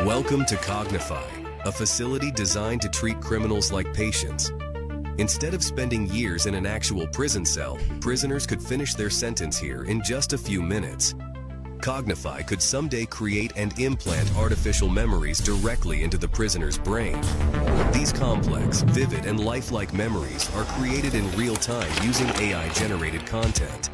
Welcome to Cognify, a facility designed to treat criminals like patients. Instead of spending years in an actual prison cell, prisoners could finish their sentence here in just a few minutes. Cognify could someday create and implant artificial memories directly into the prisoner's brain. These complex, vivid, and lifelike memories are created in real time using AI-generated content.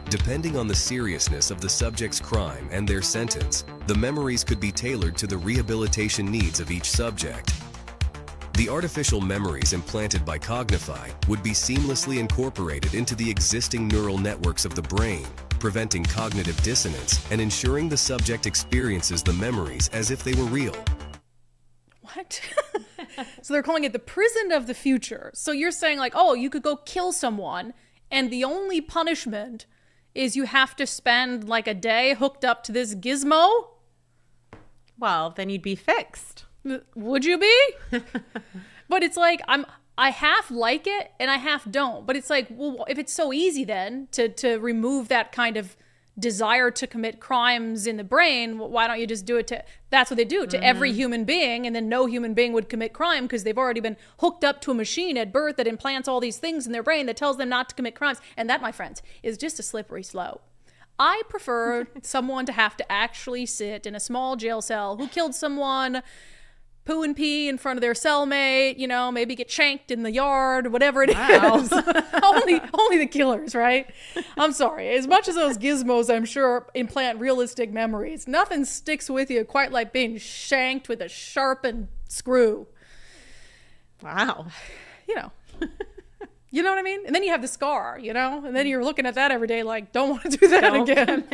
Depending on the seriousness of the subject's crime and their sentence, the memories could be tailored to the rehabilitation needs of each subject. The artificial memories implanted by Cognify would be seamlessly incorporated into the existing neural networks of the brain, preventing cognitive dissonance and ensuring the subject experiences the memories as if they were real. What? So they're calling it the prison of the future. So you're saying like, oh, you could go kill someone and the only punishment is you have to spend like a day hooked up to this gizmo? Well, then you'd be fixed. Would you be? But it's like, I half like it and I half don't. But it's like, well, if it's so easy then to remove that kind of desire to commit crimes in the brain, why don't you just do it to, that's what they do to every human being, and then no human being would commit crime because they've already been hooked up to a machine at birth that implants all these things in their brain that tells them not to commit crimes. And that, my friends, is just a slippery slope. I prefer someone to have to actually sit in a small jail cell who killed someone, poo and pee in front of their cellmate, you know, maybe get shanked in the yard, whatever it is. only the killers, right? I'm sorry. As much as those gizmos, I'm sure, implant realistic memories, nothing sticks with you quite like being shanked with a sharpened screw. Wow. You know, You know what I mean? And then you have the scar, you know, and then you're looking at that every day like, don't want to do that again.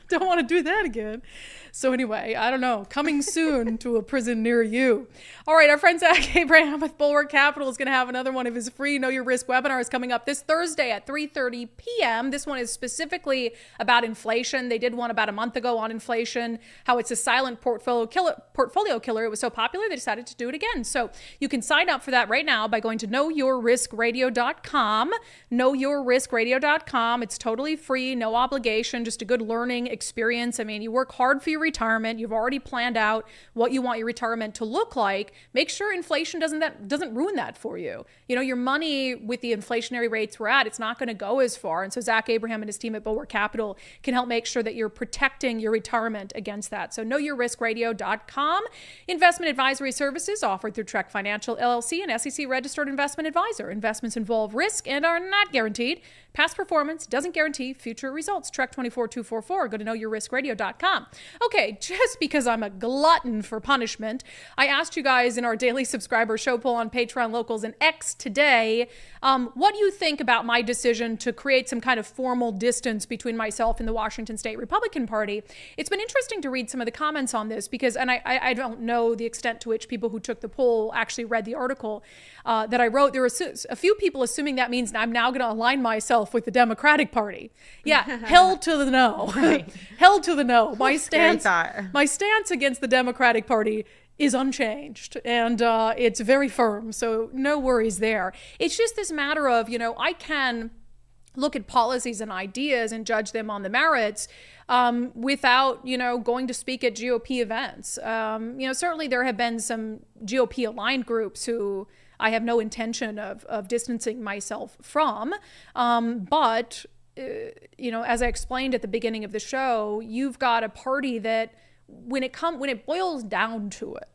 Don't want to do that again. So anyway, I don't know. Coming soon to a prison near you. All right, our friend Zach Abraham with Bulwark Capital is going to have another one of his free Know Your Risk webinars coming up this Thursday at 3:30 p.m. This one is specifically about inflation. They did one about a month ago on inflation, how it's a silent portfolio killer. It was so popular, they decided to do it again. So you can sign up for that right now by going to knowyourriskradio.com. Knowyourriskradio.com. It's totally free, no obligation, just a good learning experience. I mean, you work hard for your retirement. You've already planned out what you want your retirement to look like. Make sure inflation doesn't ruin that for you. You know, your money with the inflationary rates we're at, it's not going to go as far. And so Zach Abraham and his team at Bulwark Capital can help make sure that you're protecting your retirement against that. So knowyourriskradio.com. Investment advisory services offered through Trek Financial LLC, an SEC registered investment advisor. Investments involve risk and are not guaranteed. Past performance doesn't guarantee future results. Trek 24244. Go to knowyourriskradio.com. Okay, just because I'm a glutton for punishment, I asked you guys in our daily subscriber show poll on Patreon, Locals, and X today, what do you think about my decision to create some kind of formal distance between myself and the Washington State Republican Party? It's been interesting to read some of the comments on this because, and I don't know the extent to which people who took the poll actually read the article that I wrote. There were a few people assuming that means I'm now going to align myself with the Democratic Party. Yeah, hell to the no. Right. Hell to the no. My stance against the Democratic Party is unchanged, and it's very firm, so no worries there. It's just this matter of, you know, I can look at policies and ideas and judge them on the merits without, you know, going to speak at GOP events. You know, certainly there have been some GOP-aligned groups who I have no intention of distancing myself from, but you know, as I explained at the beginning of the show, you've got a party that when it boils down to it,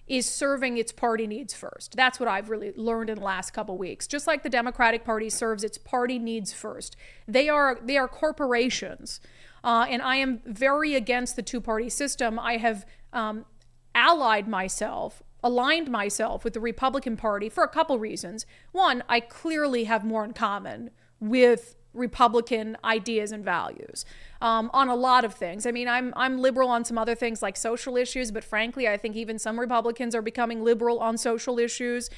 is serving its party needs first. That's what I've really learned in the last couple weeks. Just like the Democratic Party serves its party needs first. They are corporations. And I am very against the two-party system. I have aligned myself with the Republican Party for a couple reasons. One, I clearly have more in common with Republican ideas and values on a lot of things. I mean, I'm liberal on some other things like social issues, but frankly, I think even some Republicans are becoming liberal on social issues.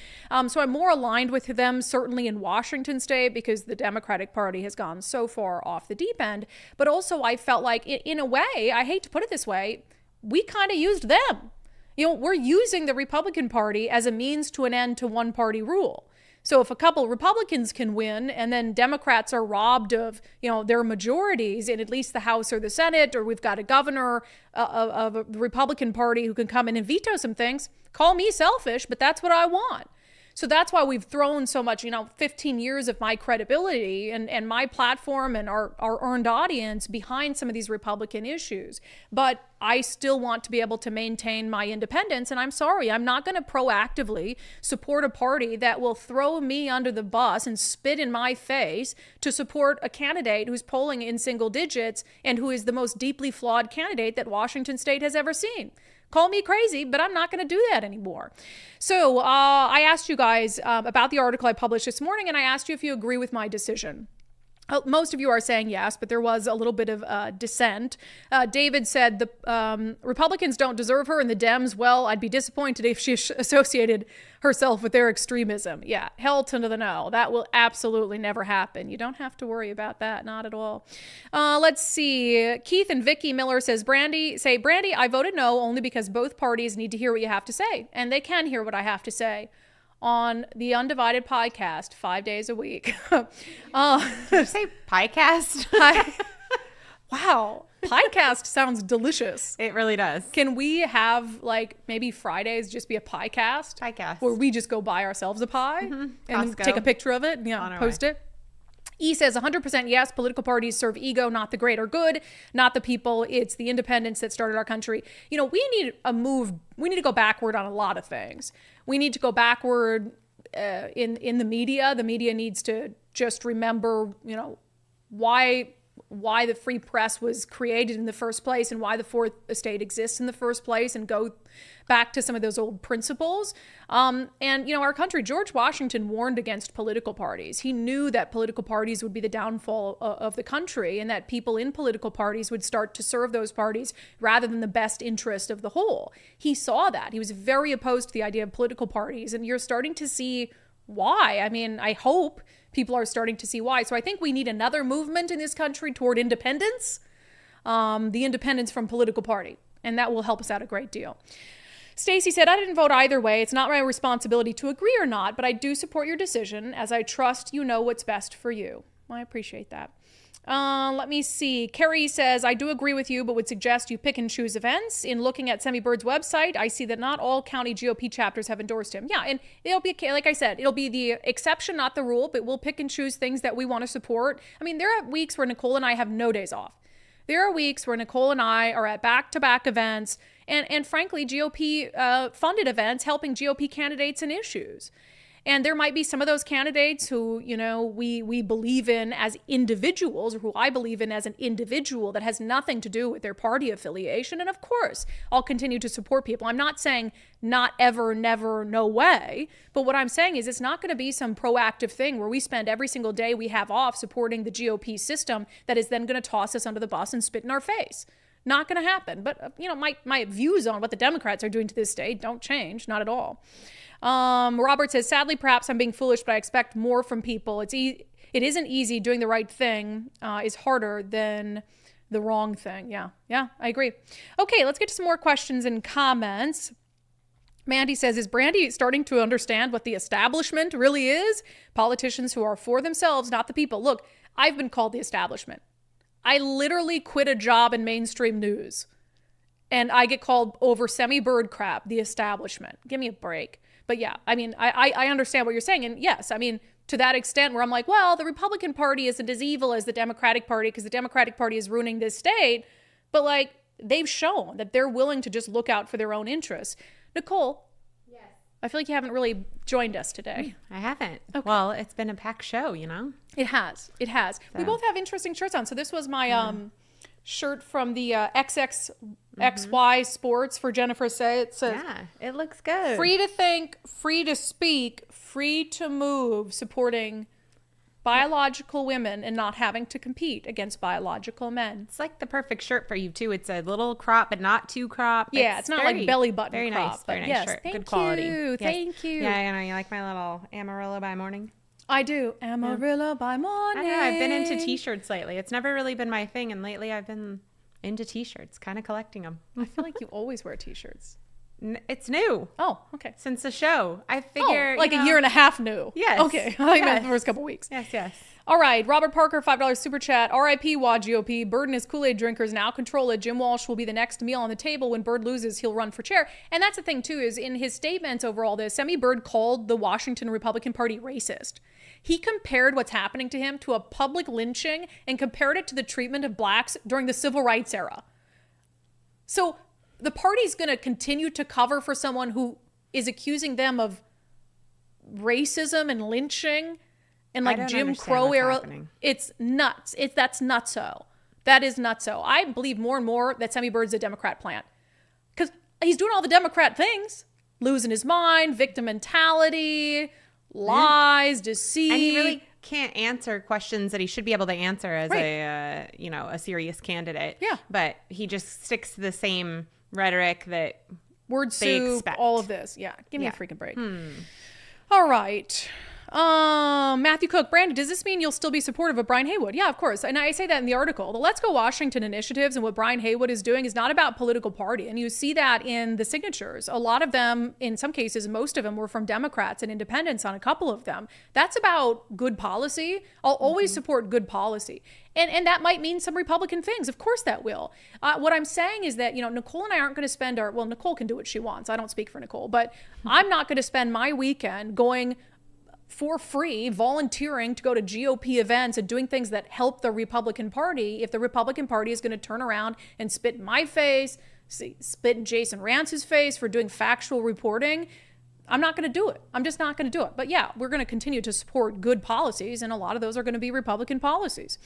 So I'm more aligned with them, certainly in Washington State, because the Democratic Party has gone so far off the deep end. But also I felt like, in a way, I hate to put it this way, we kind of used them. You know, we're using the Republican Party as a means to an end to one-party rule. So if a couple Republicans can win and then Democrats are robbed of, you know, their majorities in at least the House or the Senate, or we've got a governor of a Republican Party who can come in and veto some things, call me selfish, but that's what I want. So that's why we've thrown so much, 15 years of my credibility and my platform and our earned audience behind some of these Republican issues. But I still want to be able to maintain my independence. And I'm sorry, I'm not going to proactively support a party that will throw me under the bus and spit in my face to support a candidate who's polling in single digits and who is the most deeply flawed candidate that Washington State has ever seen. Call me crazy, but I'm not going to do that anymore. So I asked you guys about the article I published this morning, and I asked you if you agree with my decision. Most of you are saying yes, but there was a little bit of dissent. David said the Republicans don't deserve her, and the Dems, well, I'd be disappointed if she associated herself with their extremism. Yeah, hell to the no. That will absolutely never happen. You don't have to worry about that, not at all. Let's see. Keith and Vicky Miller says, Brandi, I voted no only because both parties need to hear what you have to say, and they can hear what I have to say on the unDivided podcast 5 days a week. Did you say podcast? Wow. Podcast sounds delicious. It really does. Can we have maybe Fridays just be a piecast? Piecast. Where we just go buy ourselves a pie and take a picture of it and post it. E says 100% yes, political parties serve ego, not the greater good, not the people. It's the independence that started our country. We need a move. We need to go backward on a lot of things. We need to go backward in the media. The media needs to just remember, why why the free press was created in the first place and why the Fourth Estate exists in the first place, and go back to some of those old principles. And, our country, George Washington warned against political parties. He knew that political parties would be the downfall of the country, and that people in political parties would start to serve those parties rather than the best interest of the whole. He saw that. He was very opposed to the idea of political parties, and you're starting to see why. I mean, I hope people are starting to see why. So I think we need another movement in this country toward independence, the independence from political party, and that will help us out a great deal. Stacy said, I didn't vote either way. It's not my responsibility to agree or not, but I do support your decision as I trust you know what's best for you. I appreciate that. Let me see. Carrie says, I do agree with you, but would suggest you pick and choose events. In looking at Semi Bird's website, I see that not all county GOP chapters have endorsed him. Yeah, and it'll be, like I said, it'll be the exception, not the rule, but we'll pick and choose things that we want to support. I mean, there are weeks where Nicole and I have no days off. There are weeks where Nicole and I are at back-to-back events and frankly, GOP funded events helping GOP candidates and issues. And there might be some of those candidates who, we believe in as individuals, or who I believe in as an individual that has nothing to do with their party affiliation. And of course, I'll continue to support people. I'm not saying not ever, never, no way. But what I'm saying is it's not going to be some proactive thing where we spend every single day we have off supporting the GOP system that is then going to toss us under the bus and spit in our face. Not going to happen. But, my views on what the Democrats are doing to this state don't change. Not at all. Robert says, sadly, perhaps I'm being foolish, but I expect more from people. It isn't easy. Doing the right thing is harder than the wrong thing. Yeah, I agree. Okay, let's get to some more questions and comments. Mandy says, is Brandi starting to understand what the establishment really is? Politicians who are for themselves, not the people. Look, I've been called the establishment. I literally quit a job in mainstream news, and I get called over semi-bird crap, the establishment. Give me a break. But yeah, I mean, I understand what you're saying. And yes, I mean, to that extent where I'm like, well, the Republican Party isn't as evil as the Democratic Party because the Democratic Party is ruining this state. But like, they've shown that they're willing to just look out for their own interests. Nicole. Yes. I feel like you haven't really joined us today. I haven't. Okay. Well, it's been a packed show, It has. So. We both have interesting shirts on. So this was my shirt from the XXXY Sports for Jennifer Say. It says, yeah, it looks good. Free to think, free to speak, free to move, supporting biological women and not having to compete against biological men. It's like the perfect shirt for you too. It's a little crop, but not too crop. Yeah, it's not like belly button very crop. Nice, very nice yes, shirt. Thank good quality. You, yes. Thank you. Yeah, I know. You like my little Amarillo by morning? I do. Amarillo by morning. I know. I've been into t-shirts lately. It's never really been my thing, and lately I've been into t-shirts, kind of collecting them. I feel like you always wear t-shirts. It's new. Oh, okay. Since the show. I figure like a year and a half new. Yes. Okay. I meant the first couple weeks. Yes. All right. Robert Parker, $5 super chat. RIP WA GOP. Bird and his Kool-Aid drinkers now control it. Jim Walsh will be the next meal on the table. When Bird loses, he'll run for chair. And that's the thing too, is in his statements over all this, Semi Bird called the Washington Republican Party racist. He compared what's happening to him to a public lynching and compared it to the treatment of blacks during the civil rights era. So the party's going to continue to cover for someone who is accusing them of racism and lynching and like Jim Crow era. Happening. It's nuts. That's nutso. That is nutso. I believe more and more that Semi Bird's a Democrat plant because he's doing all the Democrat things, losing his mind, victim mentality, lies, deceit. And he really can't answer questions that he should be able to answer as a serious candidate. Yeah. But he just sticks to the same rhetoric that word they soup, expect. all of this. Yeah. Give me a freaking break. All right. Matthew Cook, Brandi, does this mean you'll still be supportive of Brian Haywood? Yeah, of course. And I say that in the article. The Let's Go Washington initiatives and what Brian Haywood is doing is not about political party. And you see that in the signatures. A lot of them, in some cases, most of them were from Democrats and independents on a couple of them. That's about good policy. I'll always support good policy. And that might mean some Republican things. Of course that will. What I'm saying is that, Nicole and I aren't going to spend Nicole can do what she wants. I don't speak for Nicole, but I'm not going to spend my weekend going for free, volunteering to go to GOP events and doing things that help the Republican Party if the Republican Party is going to turn around and spit in my face, spit in Jason Rance's face for doing factual reporting. I'm not going to do it. I'm just not going to do it. But yeah, we're going to continue to support good policies, and a lot of those are going to be Republican policies.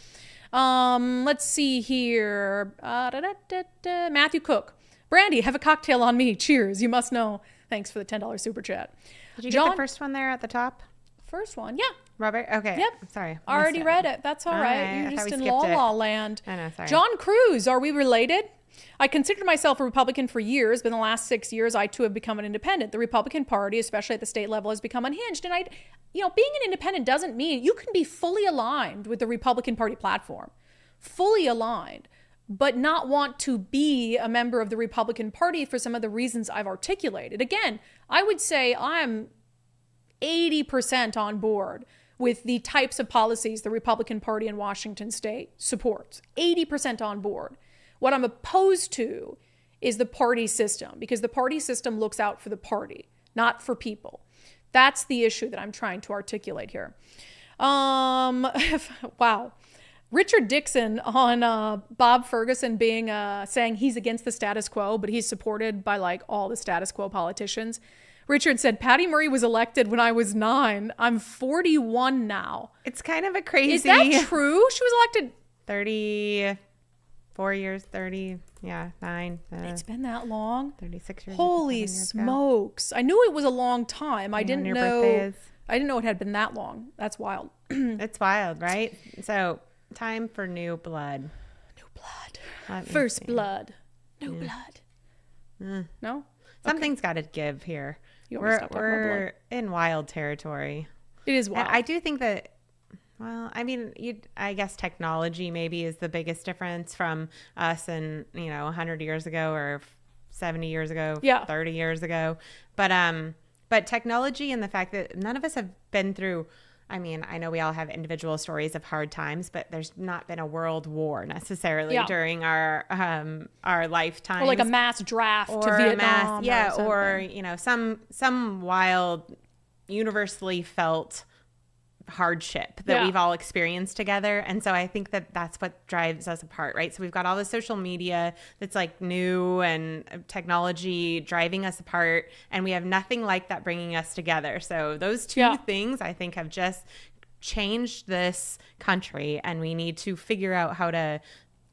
Let's see here. Matthew Cook. Brandi, have a cocktail on me. Cheers. You must know. Thanks for the $10 super chat. Did you get the first one there at the top? First one, yeah. Robert? Okay. Yep. Sorry. Already read it. That's all right. You're just in La La Land. I know, sorry. John Kruse, are we related? I considered myself a Republican for years, but in the last 6 years, I too have become an independent. The Republican Party, especially at the state level, has become unhinged. And being an independent doesn't mean you can be fully aligned with the Republican Party platform, fully aligned, but not want to be a member of the Republican Party for some of the reasons I've articulated. Again, I would say I'm 80% on board with the types of policies the Republican Party in Washington state supports. 80% on board. What I'm opposed to is the party system, because the party system looks out for the party, not for people. That's the issue that I'm trying to articulate here. Wow. Richard Dixon on Bob Ferguson saying he's against the status quo, but he's supported by like all the status quo politicians. Richard said, Patty Murray was elected when I was 9. I'm 41 now. It's kind of a crazy... Is that true? She was elected... 34 years, 9. It's been that long? 36 years. Holy smokes. I knew it was a long time. I didn't know it had been that long. That's wild. It's wild, right? So, time for new blood. New blood. First blood. No blood. No? Something's got to give here. We're in wild territory. It is wild. And I do think that, well, I mean, I guess technology maybe is the biggest difference from us and, 100 years ago or 70 years ago, 30 years ago. But technology and the fact that none of us have been through, I mean, I know we all have individual stories of hard times, but there's not been a world war necessarily during our lifetimes. Or like a mass draft to Vietnam. Or some wild, universally felt hardship that we've all experienced together. And so I think that that's what drives us apart, right? So we've got all the social media that's like new and technology driving us apart, and we have nothing like that bringing us together. So those two things I think have just changed this country, and we need to figure out how to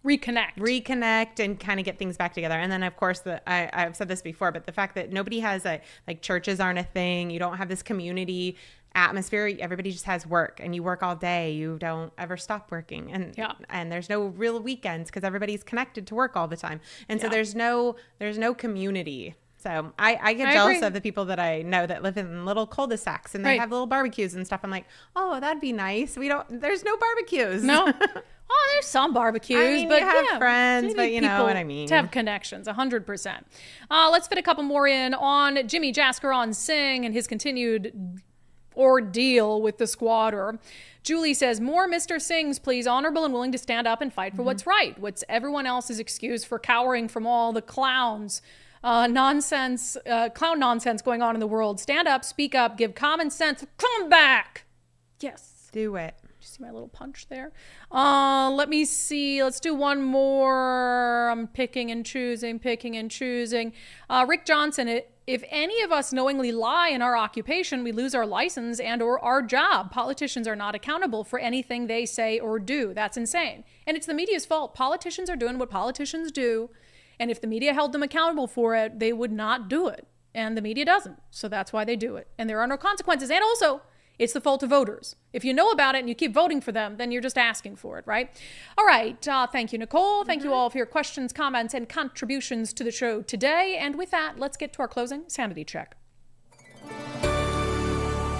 reconnect and kind of get things back together. And then of course I've said this before, but the fact that nobody has like churches aren't a thing. You don't have this community atmosphere. Everybody just has work, and you work all day. You don't ever stop working, and there's no real weekends because everybody's connected to work all the time. And so there's no community. So I get jealous of the people that I know that live in little cul-de-sacs and they have little barbecues and stuff. I'm like, oh, that'd be nice. There's no barbecues. No. Oh, there's some barbecues, but you have friends, but you know what I mean. To have connections, 100%. Let's fit a couple more in on Jimmy Jaskaran Singh and his continued ordeal with the squatter. Julie says, more Mr. Singhs, please, honorable and willing to stand up and fight for what's right. What's everyone else's excuse for cowering from all the clown nonsense going on in the world. Stand up, speak up, give common sense, come back. Yes. Do it. See my little punch there. Let me see. Let's do one more. I'm picking and choosing. Rick Johnson, if any of us knowingly lie in our occupation, we lose our license and or our job. Politicians are not accountable for anything they say or do. That's insane. And it's the media's fault. Politicians are doing what politicians do. And if the media held them accountable for it, they would not do it. And the media doesn't. So that's why they do it. And there are no consequences. And also, it's the fault of voters. If you know about it and you keep voting for them, then you're just asking for it, right? All right. Thank you, Nicole. Thank you all for your questions, comments, and contributions to the show today. And with that, let's get to our closing sanity check.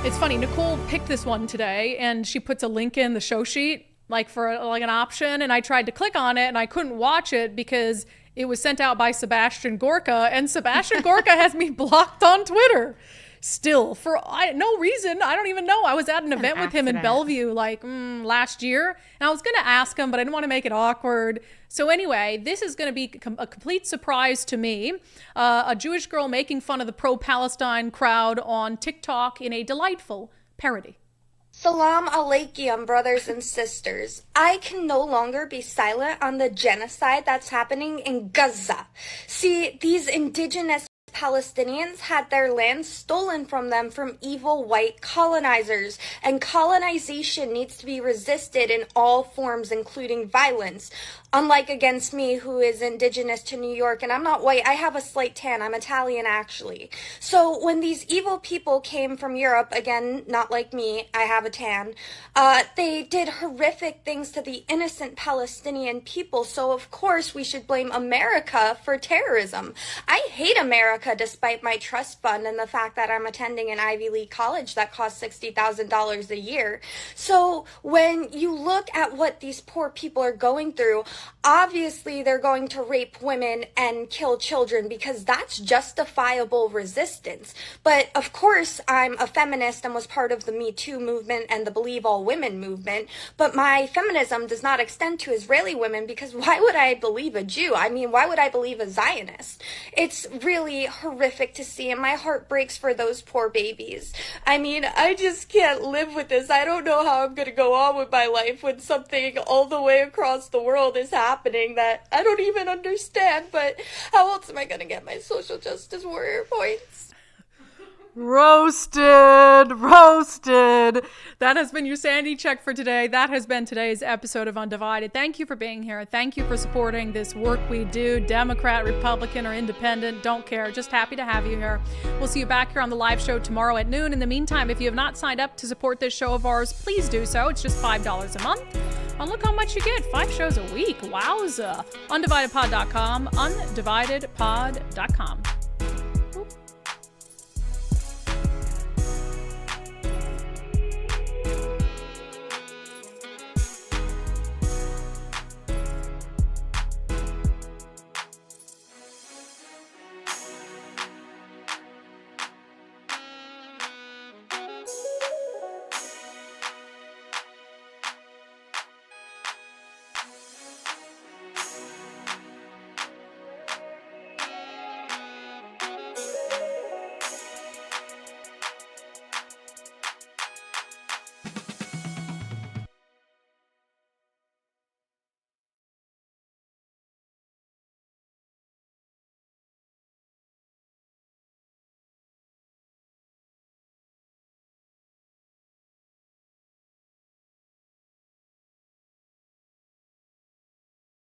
It's funny. Nicole picked this one today, and she puts a link in the show sheet, like for like an option. And I tried to click on it, and I couldn't watch it because it was sent out by Sebastian Gorka, and Sebastian Gorka has me blocked on Twitter. Still, for no reason. I don't even know. I was at an event with him in Bellevue last year, and I was going to ask him, but I didn't want to make it awkward. So anyway, this is going to be a complete surprise to me. A Jewish girl making fun of the pro-Palestine crowd on TikTok in a delightful parody. Salam alaikum, brothers and sisters. I can no longer be silent on the genocide that's happening in Gaza. See, these indigenous Palestinians had their land stolen from them from evil white colonizers. And colonization needs to be resisted in all forms, including violence. Unlike against me, who is indigenous to New York, and I'm not white, I have a slight tan, I'm Italian actually. So when these evil people came from Europe, again, not like me, I have a tan, they did horrific things to the innocent Palestinian people. So of course we should blame America for terrorism. I hate America despite my trust fund and the fact that I'm attending an Ivy League college that costs $60,000 a year. So when you look at what these poor people are going through, obviously they're going to rape women and kill children because that's justifiable resistance. But of course, I'm a feminist and was part of the Me Too movement and the Believe All Women movement. But my feminism does not extend to Israeli women, because why would I believe a Jew? I mean, why would I believe a Zionist? It's really horrific to see, and my heart breaks for those poor babies. I mean, I just can't live with this. I don't know how I'm going to go on with my life when something all the way across the world is happening that I don't even understand. But how else am I going to get my social justice warrior points? Roasted. That has been your sanity check for today. That has been today's episode of Undivided. Thank you for being here. Thank you for supporting this work we do. Democrat, Republican, or Independent, don't care. Just happy to have you here. We'll see you back here on the live show tomorrow at noon. In the meantime, if you have not signed up to support this show of ours, please do so. It's just $5 a month. And look how much you get. 5 shows a week. Wowza. UndividedPod.com. UndividedPod.com.